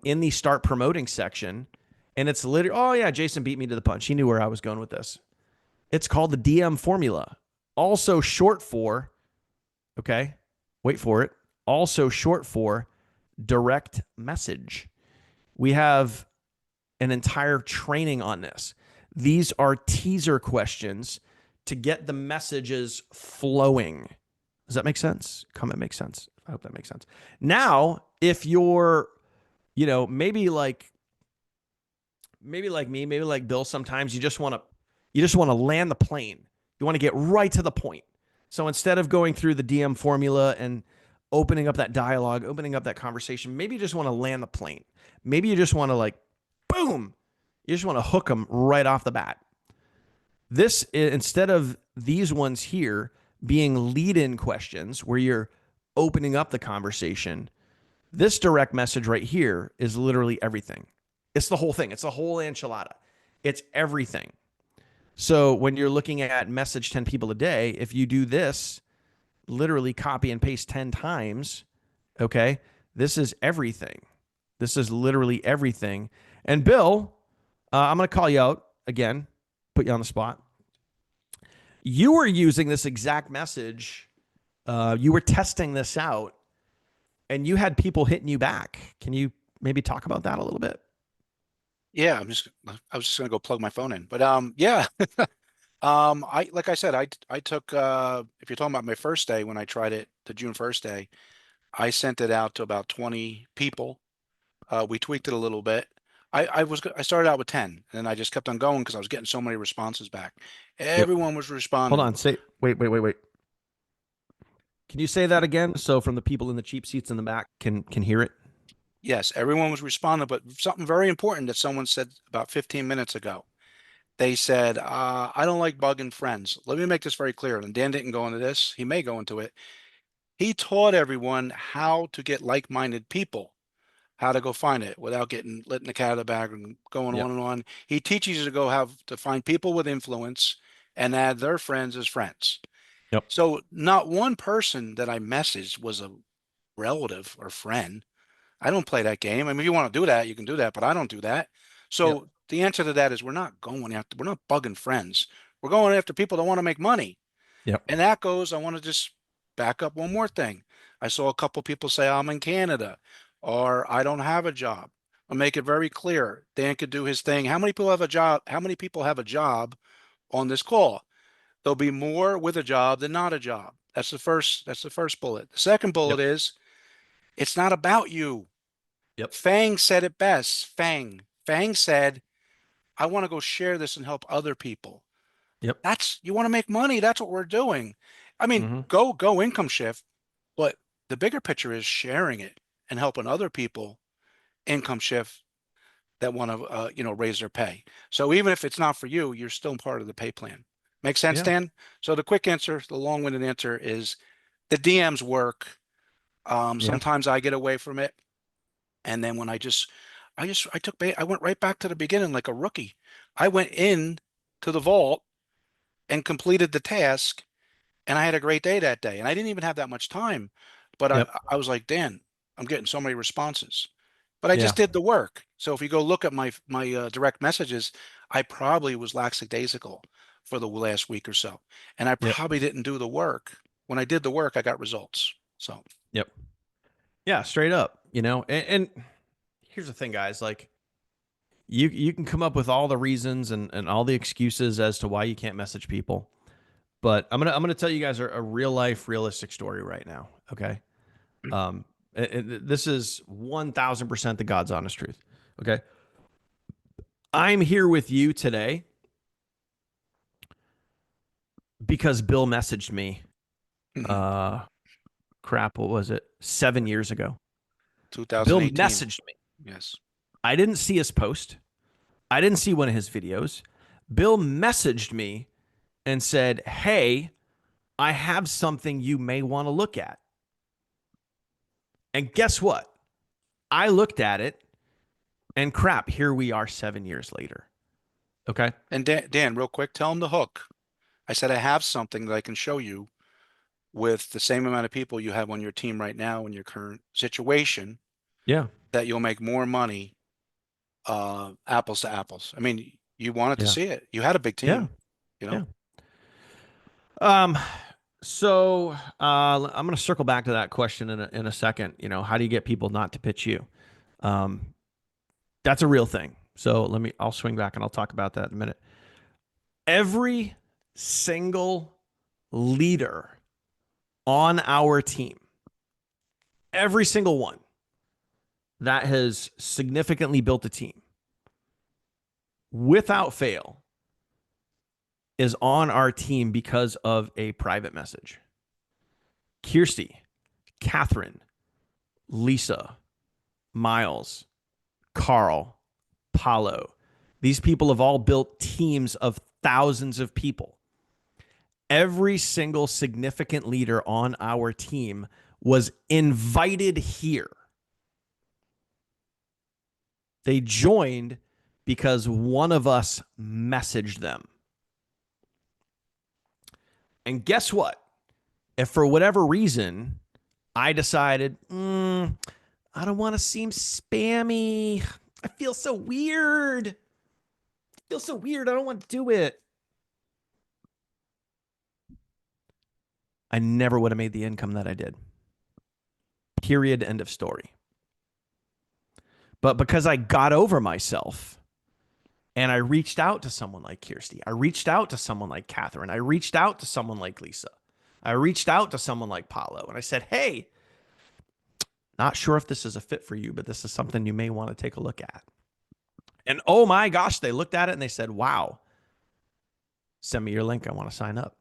in the start promoting section. And it's literally, oh yeah, Jason beat me to the punch. He knew where I was going with this. It's called the DM formula, also short for, okay, wait for it, also short for direct message. We have an entire training on this. These are teaser questions to get the messages flowing. Does that make sense? Comment makes sense. I hope that makes sense. Now, if you're, maybe like me, maybe like Bill, sometimes you just want to land the plane. You want to get right to the point. So instead of going through the DM formula and opening up that dialogue, opening up that conversation, maybe you just want to land the plane. Maybe you just want to like, boom, you just want to hook them right off the bat. This, instead of these ones here being lead-in questions where you're opening up the conversation, this direct message right here is literally everything. It's the whole thing. It's the whole enchilada. It's everything. So when you're looking at message 10 people a day, if you do this, literally copy and paste 10 times, okay, this is everything. This is literally everything. And Bill, I'm going to call you out again, put you on the spot. You were using this exact message. You were testing this out, and you had people hitting you back. Can you maybe talk about that a little bit? Yeah, I was just gonna go plug my phone in, but yeah. Like I said, I took if you're talking about my first day when I tried it, the June 1st day, I sent it out to about 20 people. We tweaked it a little bit. I started out with 10, and then I just kept on going because I was getting so many responses back. Yep. Everyone was Hold responding. on. Wait. Can you say that again so from the people in the cheap seats in the back can hear it? Yes, everyone was responding, but something very important that someone said about 15 minutes ago. They said, I don't like bugging friends. Let me make this very clear. And Dan didn't go into this. He may go into it. He taught everyone how to get like-minded people, how to go find it without getting letting the cat out of the bag and going Yep. on and on. He teaches you to go how to find people with influence and add their friends as friends. Yep. So not one person that I messaged was a relative or friend. I don't play that game. I mean, if you want to do that, you can do that, but I don't do that. Yep. So the answer to that is we're not bugging friends. We're going after people that want to make money. Yep. And that goes, I want to just back up one more thing. I saw a couple people say I'm in Canada or I don't have a job. I'll make it very clear. Dan could do his thing. How many people have a job? How many people have a job on this call? There'll be more with a job than not a job. That's the first bullet. The second bullet Yep. is it's not about you. Yep. Fang said it best. Fang said, I want to go share this and help other people. Yep. You want to make money. That's what we're doing. I mean, Mm-hmm. go income shift, but the bigger picture is sharing it and helping other people income shift that want to, raise their pay. So even if it's not for you, you're still part of the pay plan. Make sense, Yeah. Dan? So the quick answer, the long-winded answer is the DMs work. Yeah. Sometimes I get away from it. And then when I went right back to the beginning like a rookie. I went in to the vault and completed the task, and I had a great day that day. And I didn't even have that much time, but Yep. I was like, Dan, I'm getting so many responses. But I Yeah. just did the work. So if you go look at my direct messages, I probably was lackadaisical for the last week or so, and I Yep. probably didn't do the work. When I did the work, I got results. So Yep. Yeah. Straight up. And here's the thing, guys. Like, you can come up with all the reasons and all the excuses as to why you can't message people, but I'm gonna tell you guys a real life, realistic story right now. Okay. This is 1,000% the God's honest truth. Okay. I'm here with you today because Bill messaged me. mhm, Uh, Crap. What was it? 7 years ago. Bill 2018, messaged me. yes. I didn't see his post. I didn't see one of his videos. Bill messaged me and said, "Hey, I have something you may want to look at." And guess what? I looked at it and crap, here we are 7 years later. Okay. And Dan, real quick, tell him the hook. I said I have something that I can show you with the same amount of people you have on your team right now in your current situation Yeah. that you'll make more money, apples to apples. I mean, you wanted to Yeah. see it. You had a big Yeah. team, you know? Yeah. Um, so I'm going to circle back to that question in a second. How do you get people not to pitch you? Um, that's a real thing. So I'll swing back and I'll talk about that in a minute. Every single leader on our team, every single one that has significantly built a team, without fail, is on our team because of a private message. Kirsty, Catherine, Lisa, Miles, Carl, Paulo. These people have all built teams of thousands of people. Every single significant leader on our team was invited here. They joined because one of us messaged them. And guess what? If for whatever reason I decided, I don't want to seem spammy. I feel so weird. I don't want to do it. I never would have made the income that I did. Period. End of story. But because I got over myself and I reached out to someone like Kirsty, I reached out to someone like Catherine, I reached out to someone like Lisa, I reached out to someone like Paulo, and I said, hey, not sure if this is a fit for you, but this is something you may want to take a look at. And oh my gosh, they looked at it and they said, wow, send me your link. I want to sign up.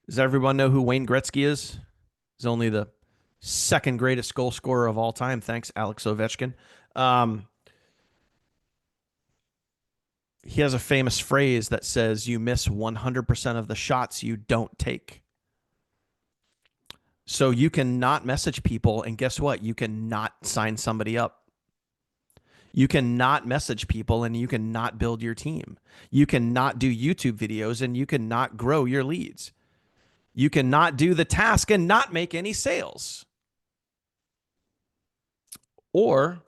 Does everyone know who Wayne Gretzky is? He's only the second greatest goal scorer of all time. Thanks, Alex Ovechkin. He has a famous phrase that says, you miss 100% of the shots you don't take. So you cannot message people, and guess what? You cannot sign somebody up. You cannot message people, and you cannot build your team. You cannot do YouTube videos, and you cannot grow your leads. You cannot do the task and not make any sales. Or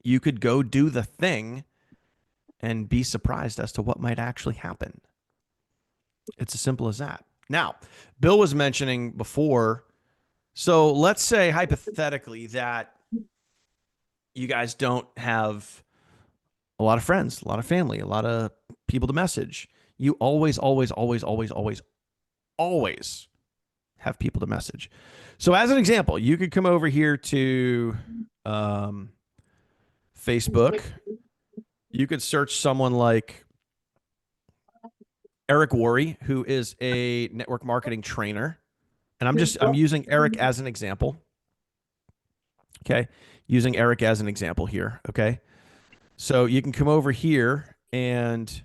you could go do the thing and be surprised as to what might actually happen. It's as simple as that. Now, Bill was mentioning before, so let's say hypothetically that you guys don't have a lot of friends, a lot of family, a lot of people to message. You always, always, always, always, always, always have people to message. So, as an example, you could come over here to Facebook. You could search someone like Eric Worre, who is a network marketing trainer. And I'm using Eric as an example. Okay. Using Eric as an example here. Okay. So you can come over here and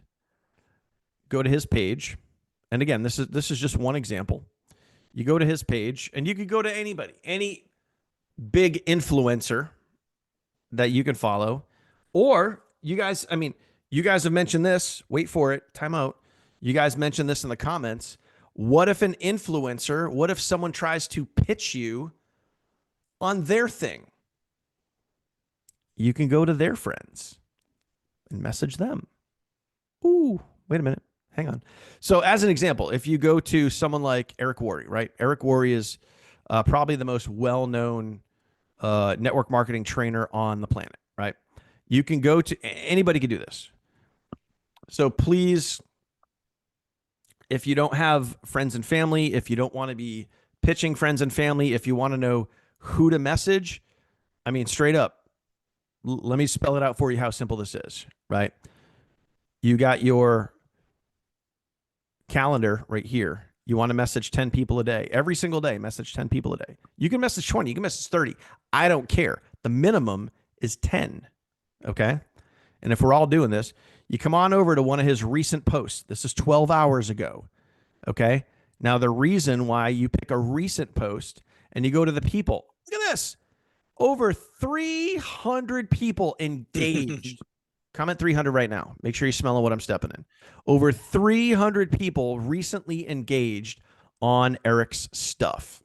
go to his page. And again, this is just one example. You go to his page and you could go to anybody, big influencer that you can follow. Or you guys, I mean, you guys have mentioned this. Wait for it. Time out. You guys mentioned this in the comments. What if an influencer, what if someone tries to pitch you on their thing? You can go to their friends and message them. Ooh, wait a minute. Hang on. So, as an example, if you go to someone like Eric Worre, right? Eric Worre is probably the most well known network marketing trainer on the planet, right? You can go to anybody can do this. So, please, if you don't have friends and family, if you don't want to be pitching friends and family, if you want to know who to message, I mean, straight up, let me spell it out for you how simple this is, right? You got your calendar right here. You want to message 10 people a day. Every single day, message 10 people a day. You can message 20, you can message 30. I don't care. The minimum is 10. Okay? And if we're all doing this, you come on over to one of his recent posts. This is 12 hours ago. Okay? Now, the reason why you pick a recent post and you go to the people, look at this. Over 300 people engaged. Comment 300 right now. Make sure you're smelling what I'm stepping in. Over 300 people recently engaged on Eric's stuff.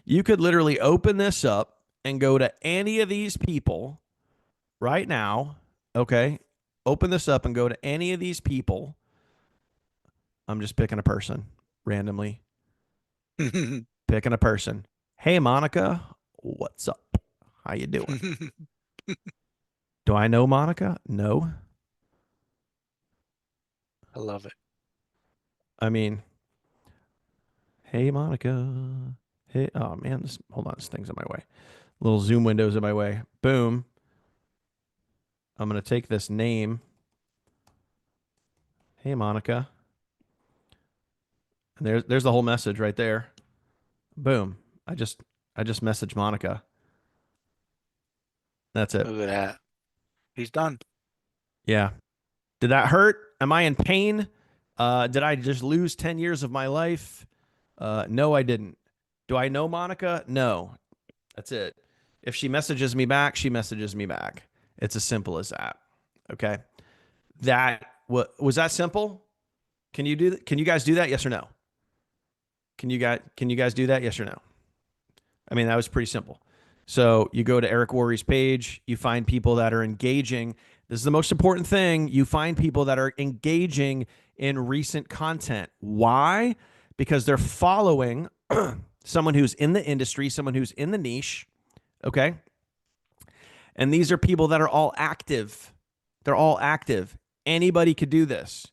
You could literally open this up and go to any of these people right now. Okay. Open this up and go to any of these people. I'm just picking a person randomly. Picking a person. Hey, Monica, what's up? How you doing? Do I know Monica? No. I love it. I mean, hey, Monica. Hey, oh man, hold on, this thing's in my way. Little zoom windows in my way. Boom. I'm going to take this name. Hey, Monica. And there's the whole message right there. Boom. I just messaged Monica. That's it. Look at that. He's done. Yeah. Did that hurt? Am I in pain? Did I just lose 10 years of my life? No, I didn't. Do I know Monica? No. That's it. If she messages me back, she messages me back. It's as simple as that. Okay. Was that simple? Can you do that? Can you guys do that? Yes or no? Can you guys do that? Yes or no? I mean, that was pretty simple. So you go to Eric Worre's page, you find people that are engaging. This is the most important thing. You find people that are engaging in recent content. Why? Because they're following someone who's in the industry, someone who's in the niche. Okay. And these are people that are all active. They're all active. Anybody could do this.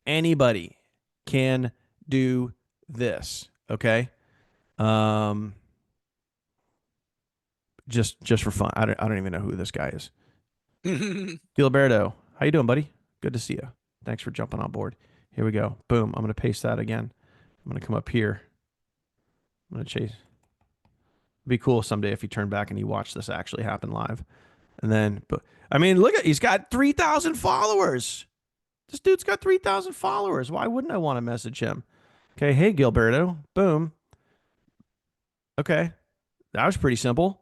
Anybody can do this. Okay. Just for fun. I don't even know who this guy is. Gilberto, how you doing, buddy? Good to see you. Thanks for jumping on board. Here we go. Boom. I'm going to paste that again. I'm going to come up here. I'm going to chase. It'd be cool someday if you turn back and you watch this actually happen live. And then, but I mean, look at, he's got 3,000 followers. This dude's got 3,000 followers. Why wouldn't I want to message him? Okay. Hey, Gilberto. Boom. Okay. That was pretty simple.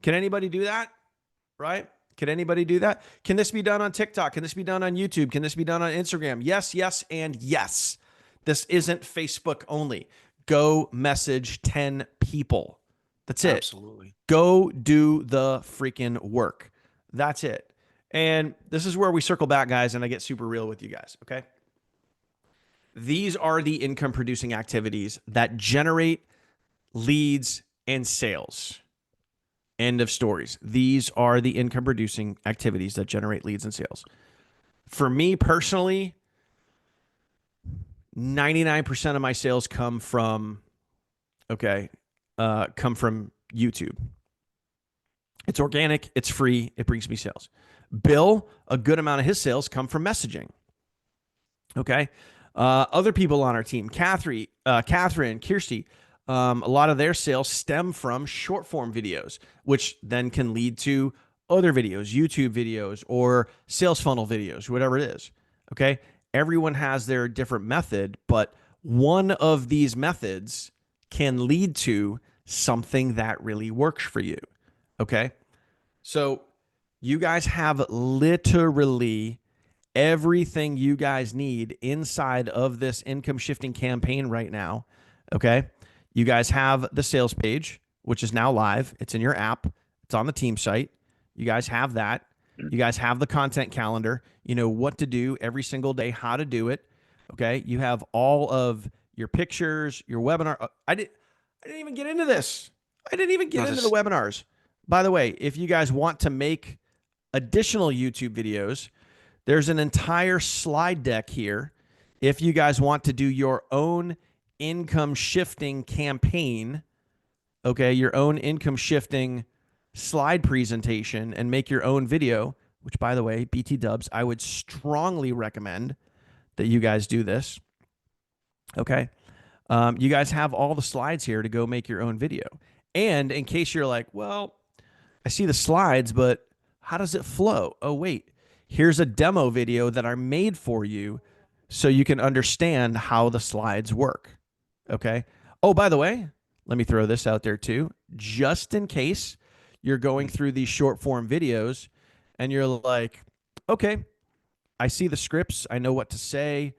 Can anybody do that? Right? Can anybody do that? Can this be done on TikTok? Can this be done on YouTube? Can this be done on Instagram? Yes, yes, and yes. This isn't Facebook only. Go message 10 people. That's it. Absolutely. Go do the freaking work. That's it. And this is where we circle back, guys, and I get super real with you guys, okay? These are the income producing activities that generate leads and sales. End of stories. These are the income producing activities that generate leads and sales. For me personally, 99% of my sales come from YouTube. It's organic, it's free, it brings me sales. Bill, a good amount of his sales come from messaging. Okay. Other people on our team, Catherine, Kirsty, a lot of their sales stem from short form videos, which then can lead to other videos, YouTube videos, or sales funnel videos, whatever it is. Okay. Everyone has their different method, but one of these methods can lead to something that really works for you. Okay. So you guys have literally everything you guys need inside of this income shifting campaign right now. Okay. You guys have the sales page, which is now live. It's in your app, it's on the team site. You guys have that. You guys have the content calendar. You know what to do every single day, how to do it. Okay. You have all of your pictures, your webinar. I didn't even get into this. I didn't even get No, into the this, webinars. By the way, if you guys want to make additional YouTube videos, there's an entire slide deck here. If you guys want to do your own income shifting campaign, okay, your own income shifting slide presentation and make your own video, which by the way, BT dubs, I would strongly recommend that you guys do this. Okay. You guys have all the slides here to go make your own video. And in case you're like, well, I see the slides, but how does it flow? Oh, wait, here's a demo video that I made for you so you can understand how the slides work. Okay. Oh, by the way, let me throw this out there too. Just in case you're going through these short form videos and you're like, okay, I see the scripts, I know what to say.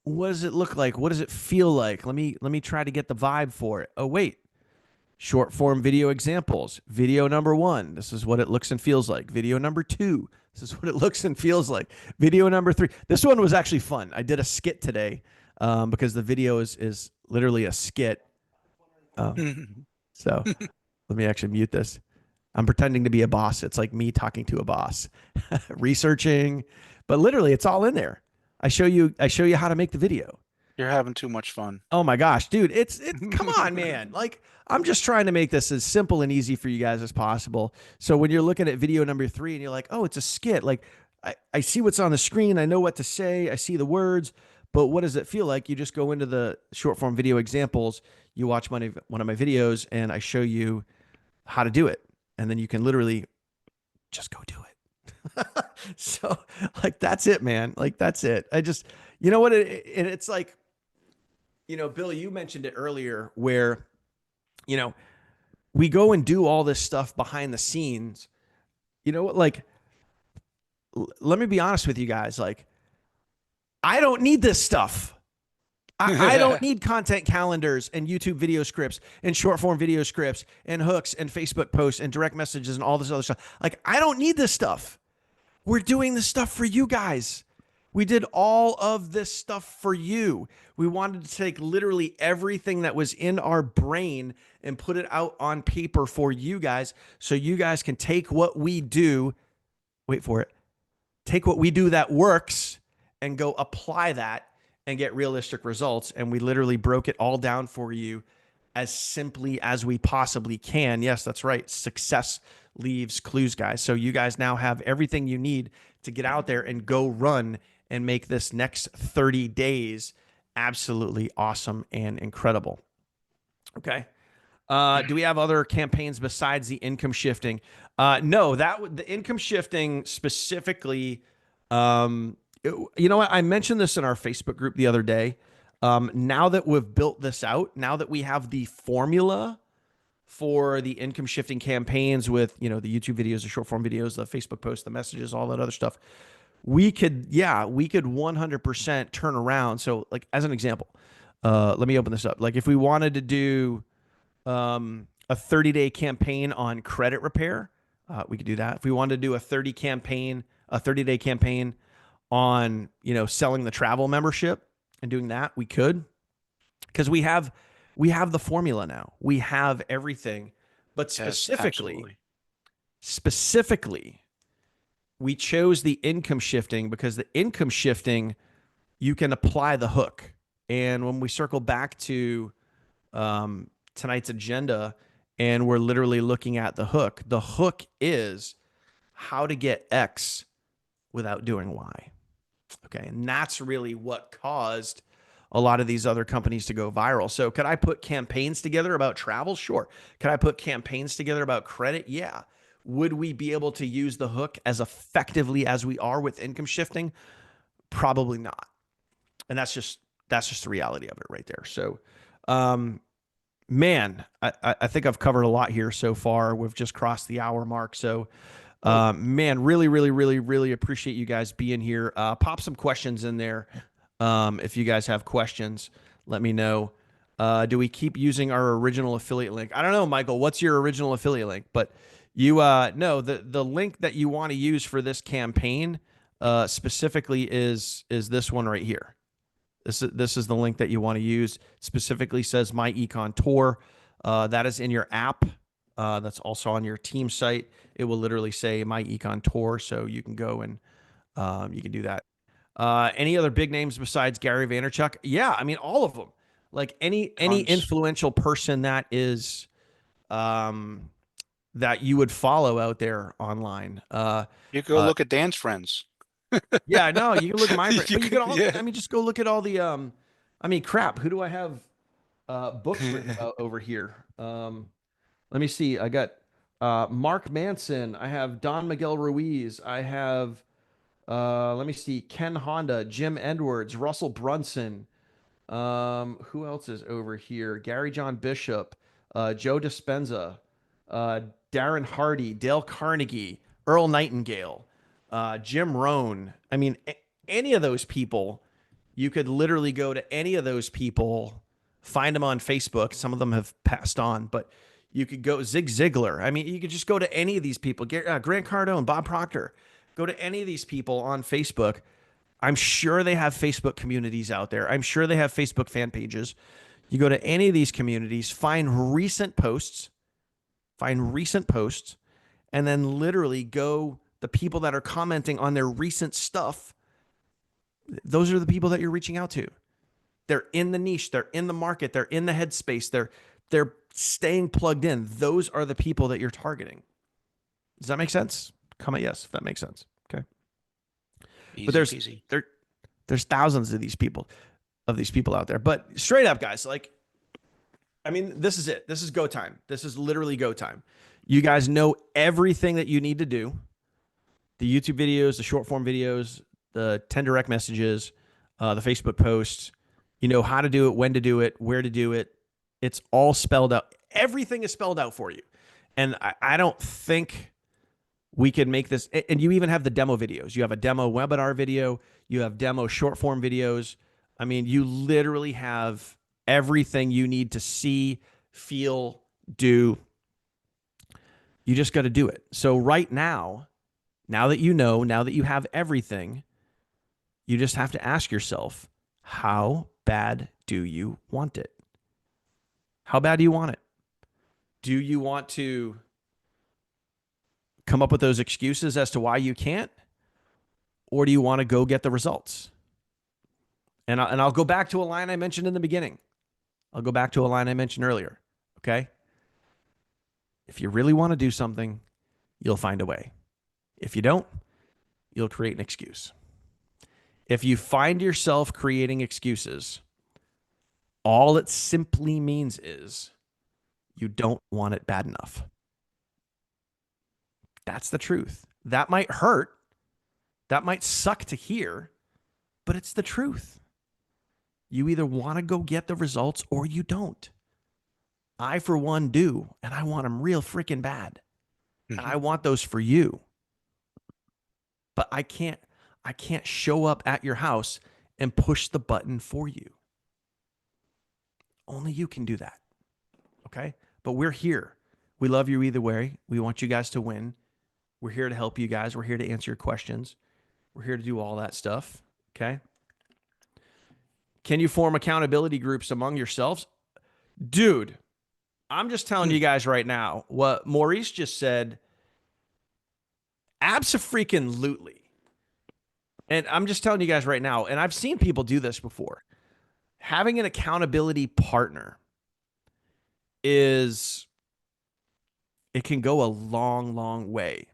What does it look like? What does it feel like? Let me try to get the vibe for it. Oh, wait, short form video examples. Video number 1, this is what it looks and feels like. Video number 2, this is what it looks and feels like. Video number 3, this one was actually fun. I did a skit today because the video is literally a skit. So let me actually mute this. I'm pretending to be a boss. It's like me talking to a boss, researching, but literally it's all in there. I show you how to make the video. you're having too much fun. Oh my gosh, dude, it's come on, man. Like I'm just trying to make this as simple and easy for you guys as possible. So when you're looking at video number 3 and you're like, oh, it's a skit, like I see what's on the screen, I know what to say, I see the words, but what does it feel like? You just go into the short form video examples, you watch one of my videos, and I show you how to do it. And then you can literally just go do it. So like that's it, man. Like that's it. I just, you know what it's like, Bill, you mentioned it earlier where, we go and do all this stuff behind the scenes. You know what? Like, let me be honest with you guys. Like, I don't need this stuff. I don't need content calendars and YouTube video scripts and short form video scripts and hooks and Facebook posts and direct messages and all this other stuff. Like, I don't need this stuff. We're doing this stuff for you guys. We did all of this stuff for you. We wanted to take literally everything that was in our brain and put it out on paper for you guys so you guys can take what we do, wait for it, take what we do that works and go apply that and get realistic results. And we literally broke it all down for you as simply as we possibly can. Yes, that's right. Success leaves clues, guys. So you guys now have everything you need to get out there and go run and make this next 30 days absolutely awesome and incredible. Okay. Do we have other campaigns besides the income shifting? No, the income shifting specifically, you know what? I mentioned this in our Facebook group the other day. Now that we've built this out, now that we have the formula for the income shifting campaigns with, the YouTube videos, the short form videos, the Facebook posts, the messages, all that other stuff, we could 100% turn around. So like, as an example, let me open this up. Like if we wanted to do a 30-day campaign on credit repair, we could do that. If we wanted to do a 30-day campaign on, selling the travel membership and doing that, we could, because we have the formula now. We have everything, but specifically, we chose the income shifting because the income shifting, you can apply the hook. And when we circle back to tonight's agenda and we're literally looking at the hook is how to get X without doing Y. Okay. And that's really what caused a lot of these other companies to go viral. So could I put campaigns together about travel? Sure. Could I put campaigns together about credit? Yeah. Would we be able to use the hook as effectively as we are with income shifting? Probably not. And that's just the reality of it right there. So, Man, I think I've covered a lot here so far. We've just crossed the hour mark. So, Oh, man, really, really, really, really appreciate you guys being here. Pop some questions in there. If you guys have questions, let me know. Do we keep using our original affiliate link? I don't know, Michael. What's your original affiliate link? But you no, the link that you want to use for this campaign specifically is this one right here. This is the link that you want to use. It specifically says My Econ Tour. That is in your app. That's also on your team site. It will literally say My Econ Tour, so you can go and you can do that. Any other big names besides Gary Vaynerchuk? Yeah, I mean all of them. Like any tons. influential person that is that you would follow out there online. You go Uh, look at Dan's friends. yeah, no, you can look at my friend, You but you can could, all. yeah. I mean, just go look at all the. I mean, crap. Who do I have books written about over here? Let me see. I got Mark Manson. I have Don Miguel Ruiz. I have. Let me see. Ken Honda, Jim Edwards, Russell Brunson. Who else is over here? Gary John Bishop, Joe Dispenza, Darren Hardy, Dale Carnegie, Earl Nightingale, Jim Rohn. I mean, any of those people, you could literally go to any of those people, find them on Facebook. Some of them have passed on, but you could go Zig Ziglar. I mean, you could just go to any of these people. Grant Cardone, Bob Proctor. Go to any of these people on Facebook. I'm sure they have Facebook communities out there. I'm sure they have Facebook fan pages. You go to any of these communities, find recent posts, and then literally go the people that are commenting on their recent stuff. Those are the people that you're reaching out to. They're in the niche, they're in the market, they're in the headspace, they're staying plugged in. Those are the people that you're targeting. Does that make sense? Comment yes if that makes sense. Okay. But Easy peasy. there's thousands of these people out there. But straight up, guys, like, I mean, this is it. This is go time. This is literally go time. You guys know everything that you need to do. The YouTube videos, the short form videos, the 10 direct messages, the Facebook posts. You know how to do it, when to do it, where to do it. It's all spelled out. Everything is spelled out for you. And I don't think we can make this. And you even have the demo videos. You have a demo webinar video. You have demo short form videos. I mean, you literally have everything you need to see, feel, do. You just got to do it. So right now that you know, now that you have everything, you just have to ask yourself, how bad do you want it? How bad do you want it? Do you want to come up with those excuses as to why you can't? Or do you want to go get the results? And I'll go back to a line I mentioned in the beginning. I'll go back to a line I mentioned earlier. Okay? If you really want to do something, you'll find a way. If you don't, you'll create an excuse. If you find yourself creating excuses, all it simply means is you don't want it bad enough. That's the truth. That might hurt. That might suck to hear, but it's the truth. You either want to go get the results or you don't. I, for one, do, and I want them real freaking bad. And I want those for you. But I can't show up at your house and push the button for you. Only you can do that. Okay? But we're here. We love you either way. We want you guys to win. We're here to help you guys. We're here to answer your questions. We're here to do all that stuff. Okay? Can you form accountability groups among yourselves? Dude, I'm just telling you guys right now what Maurice just said. Abso-freaking-lutely. And I'm just telling you guys right now, and I've seen people do this before. Having an accountability partner it can go a long, long way.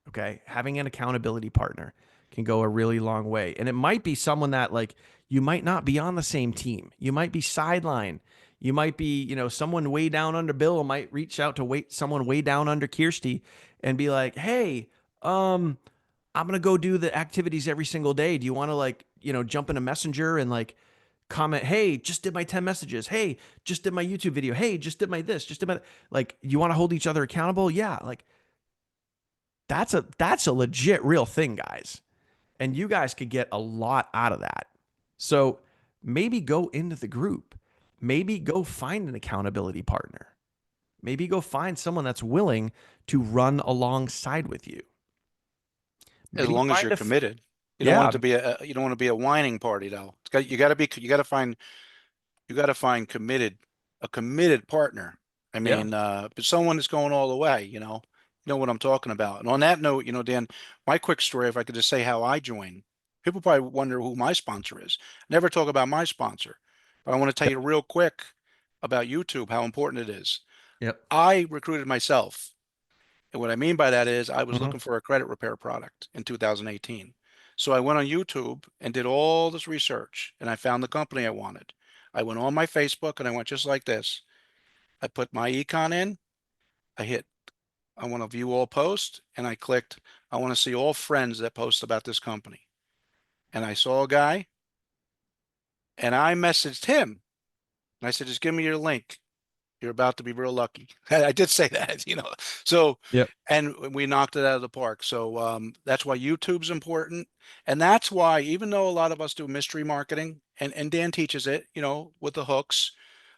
Okay. Having an accountability partner can go a really long way. And it might be someone that, like, you might not be on the same team. You might be sideline. You might be, someone way down under Bill might reach out to someone way down under Kirsty and be like, hey, I'm going to go do the activities every single day. Do you want to, like, jump in a messenger and, like, comment, hey, just did my 10 messages. Hey, just did my YouTube video. Hey, just did my this, just did my, like, you want to hold each other accountable? Yeah. Like that's a legit real thing, guys. And you guys could get a lot out of that. So maybe go into the group. Maybe go find an accountability partner. Maybe go find someone that's willing to run alongside with you. As Maybe long as find you're a, committed. You don't want it yeah, to be you don't want to be a whining party though. You got to find a committed partner. I yeah, mean, but someone that's going all the way, you know what I'm talking about. And on that note, Dan, my quick story, if I could just say how I joined, people probably wonder who my sponsor is. Never talk about my sponsor, but I want to tell yep, you real quick about YouTube, how important it is. yep, I recruited myself. And what I mean by that is I was hmm looking for a credit repair product in 2018. So I went on YouTube and did all this research and I found the company I wanted. I went on my Facebook and I went just like this. I put my econ in, I hit, I want to view all posts, and I clicked, I want to see all friends that post about this company. And I saw a guy and I messaged him and I said, just give me your link. You're about to be real lucky. I did say that. So, yep, and we knocked it out of the park. So that's why YouTube's important. And that's why, even though a lot of us do mystery marketing, and Dan teaches it, with the hooks,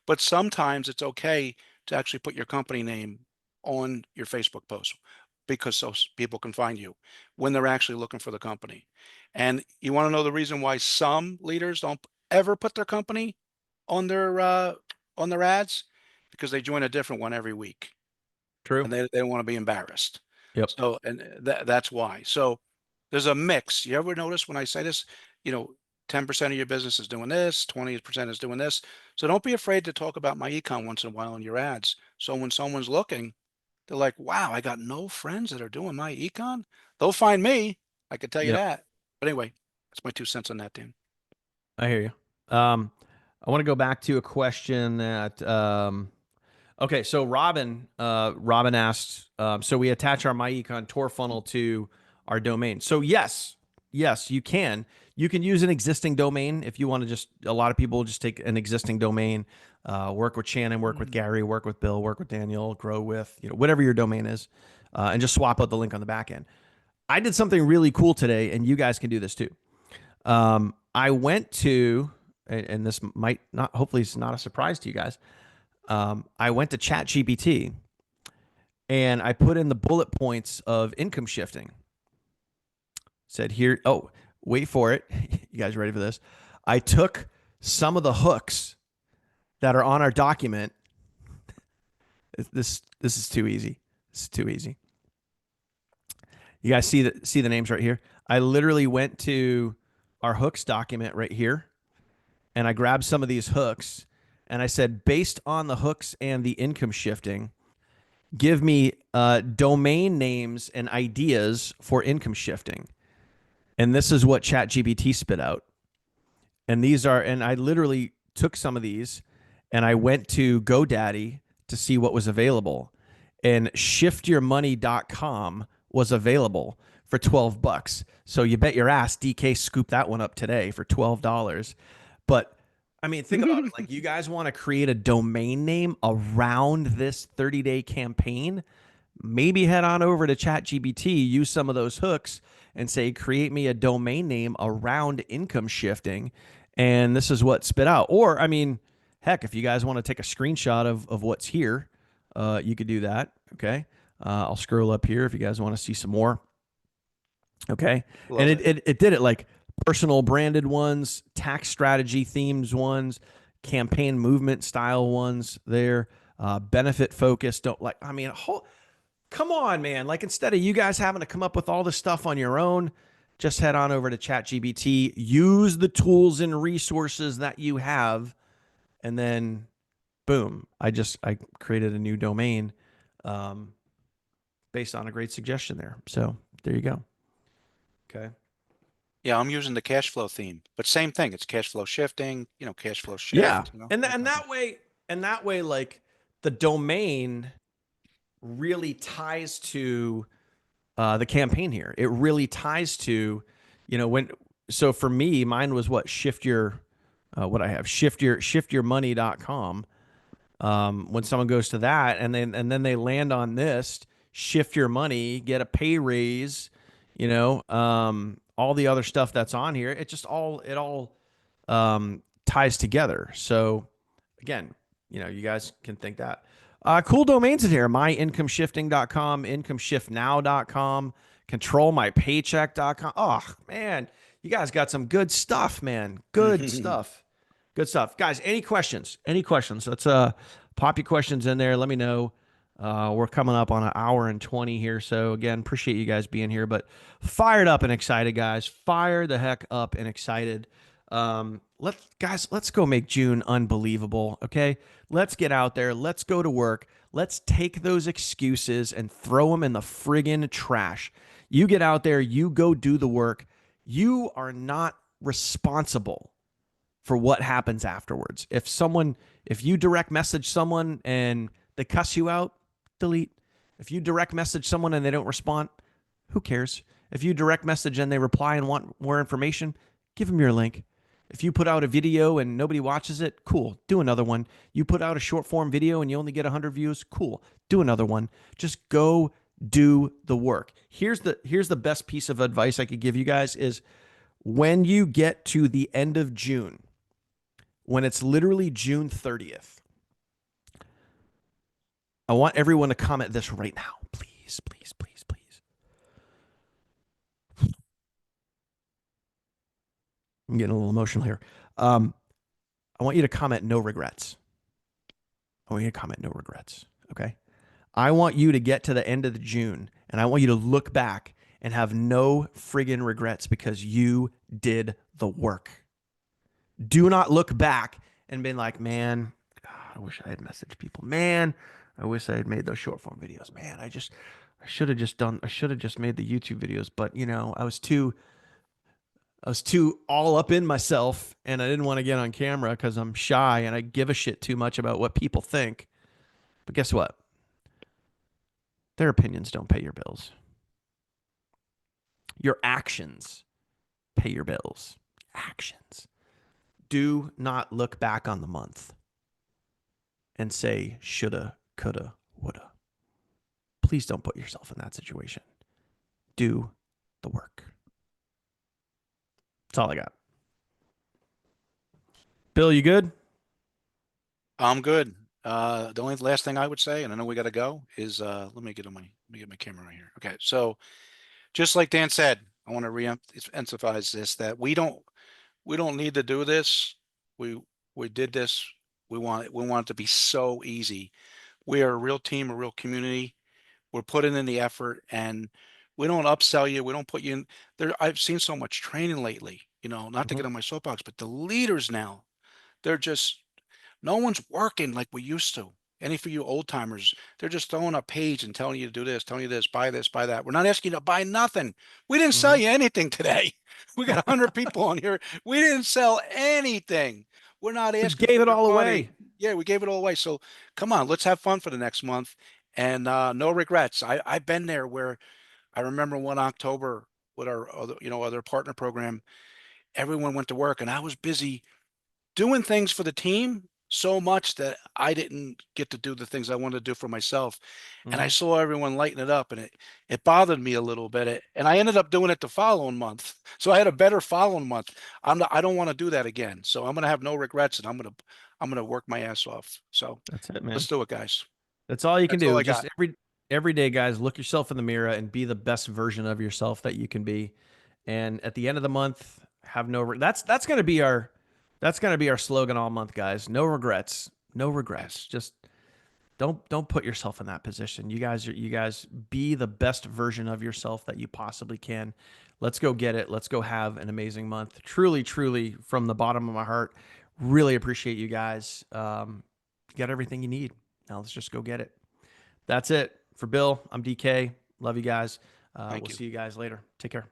but sometimes it's okay to actually put your company name on your Facebook post because so people can find you when they're actually looking for the company. And you want to know the reason why some leaders don't ever put their company on their ads? Because they join a different one every week true, and they don't want to be embarrassed. yep, So, and that's why. So there's a mix. You ever notice when I say this, you know, 10% of your business is doing this, 20% is doing this. So don't be afraid to talk about my econ once in a while in your ads. So when someone's looking, they're like, wow, I got no friends that are doing my econ. They'll find me. I can tell you yep. that. But anyway, that's my 2 cents on that, Dan. I hear you. I want to go back to a question that okay, so Robin asked, so we attach our MyEcon Tor funnel to our domain. So yes, you can. You can use an existing domain if you want to. Just a lot of people just take an existing domain, work with Shannon, work with Mm. Gary, work with Bill, work with Daniel, grow with whatever your domain is, and just swap out the link on the back end. I did something really cool today, and you guys can do this too. I went to, and this might not, hopefully, it's not a surprise to you guys. I went to ChatGPT and I put in the bullet points of income shifting. Said here, oh, wait for it. You guys ready for this? I took some of the hooks that are on our document. This is too easy. This is too easy. You guys see the names right here. I literally went to our hooks document right here and I grabbed some of these hooks and I said, based on the hooks and the income shifting, give me domain names and ideas for income shifting. And this is what ChatGPT spit out. And I literally took some of these and I went to GoDaddy to see what was available. And shiftyourmoney.com was available for $12. So you bet your ass DK scooped that one up today for $12. But I mean, think about it. Like, you guys want to create a domain name around this 30-day campaign? Maybe head on over to ChatGPT, use some of those hooks, and say, create me a domain name around income shifting. And this is what spit out. Or, I mean, heck, if you guys want to take a screenshot of what's here, you could do that. Okay. I'll scroll up here if you guys want to see some more. Okay. And Love it, it. it, it did it like personal branded ones, tax strategy themes ones, campaign movement style ones there, benefit focused. Don't like, I mean, come on, man. Like, instead of you guys having to come up with all this stuff on your own, just head on over to ChatGPT, use the tools and resources that you have, and then boom, I created a new domain um, based on a great suggestion there. So there you go. Okay. Yeah, I'm using the cash flow theme, but same thing. It's cash flow shifting, cash flow Yeah. shift, And that kind of thing. that way, like, the domain really ties to the campaign here. It really ties to, when, so for me, mine was what? Shift your what I have, shiftyourmoney.com. When someone goes to that and then they land on this, shift your money, get a pay raise, all the other stuff that's on here, it all ties together. So again, you guys can think that. Cool domains in here, myincomeshifting.com, incomeshiftnow.com, controlmypaycheck.com. Oh man, you guys got some good stuff, man. Good stuff. Good stuff. Guys, any questions? Any questions? Let's pop your questions in there. Let me know. We're coming up on an hour and 20 here. So again, appreciate you guys being here, but fired up and excited, guys. Fired the heck up and excited. Let's go make June unbelievable. Okay. Let's get out there. Let's go to work. Let's take those excuses and throw them in the friggin' trash. You get out there, you go do the work. You are not responsible for what happens afterwards. If you direct message someone and they cuss you out, delete. If you direct message someone and they don't respond, who cares? If you direct message and they reply and want more information, give them your link. If you put out a video and nobody watches it, cool, do another one. You put out a short form video and you only get 100 views, cool, do another one. Just go do the work. Here's the best piece of advice I could give you guys is when you get to the end of June, when it's literally June 30th, I want everyone to comment this right now. Please, please, please, please. I'm getting a little emotional here. I want you to comment no regrets. I want you to comment no regrets. Okay. I want you to get to the end of the June and I want you to look back and have no friggin' regrets because you did the work. Do not look back and be like, man, God, I wish I had messaged people. Man, I wish I had made those short form videos. Man, I should have just made the YouTube videos, but I was too all up in myself and I didn't want to get on camera because I'm shy and I give a shit too much about what people think. But guess what? Their opinions don't pay your bills. Your actions pay your bills. Actions. Do not look back on the month and say shoulda, coulda, woulda. Please don't put yourself in that situation. Do the work. That's all I got. Bill, you good? I'm good. The only last thing I would say, and I know we got to go, is let me get my camera right here. Okay, so just like Dan said, I want to re-emphasize this that we don't need to do this. We did this. We want it to be so easy. We are a real team, a real community. We're putting in the effort, and we don't upsell you. We don't put you in there. I've seen so much training lately. Not to get on my soapbox, but the leaders now, they're just no one's working like we used to. Any for you old timers, they're just throwing a page and telling you to do this, telling you this, buy this, buy that. We're not asking you to buy nothing. We didn't sell you anything today. We got 100 people on here. We didn't sell anything. We're not We asking gave for it your all money. away. Yeah, we gave it all away. So come on, let's have fun for the next month. And no regrets. I've been there where I remember one October with our other partner program, everyone went to work and I was busy doing things for the team so much that I didn't get to do the things I wanted to do for myself. And I saw everyone lighten it up and it bothered me a little bit. And I ended up doing it the following month. So I had a better following month. I don't want to do that again. So I'm going to have no regrets and I'm going to work my ass off. So That's it, man. let's do it, guys. That's all you can That's all do. I Just got. every day, guys, look yourself in the mirror and be the best version of yourself that you can be. And at the end of the month, have no that's going to be our slogan all month, guys. No regrets. No regrets. Yes. Just don't put yourself in that position. You guys be the best version of yourself that you possibly can. Let's go get it. Let's go have an amazing month. Truly, truly, from the bottom of my heart, really appreciate you guys. You got everything you need. Now let's just go get it. That's it for Bill. I'm DK. Love you guys. Thank We'll you. see you guys later. Take care.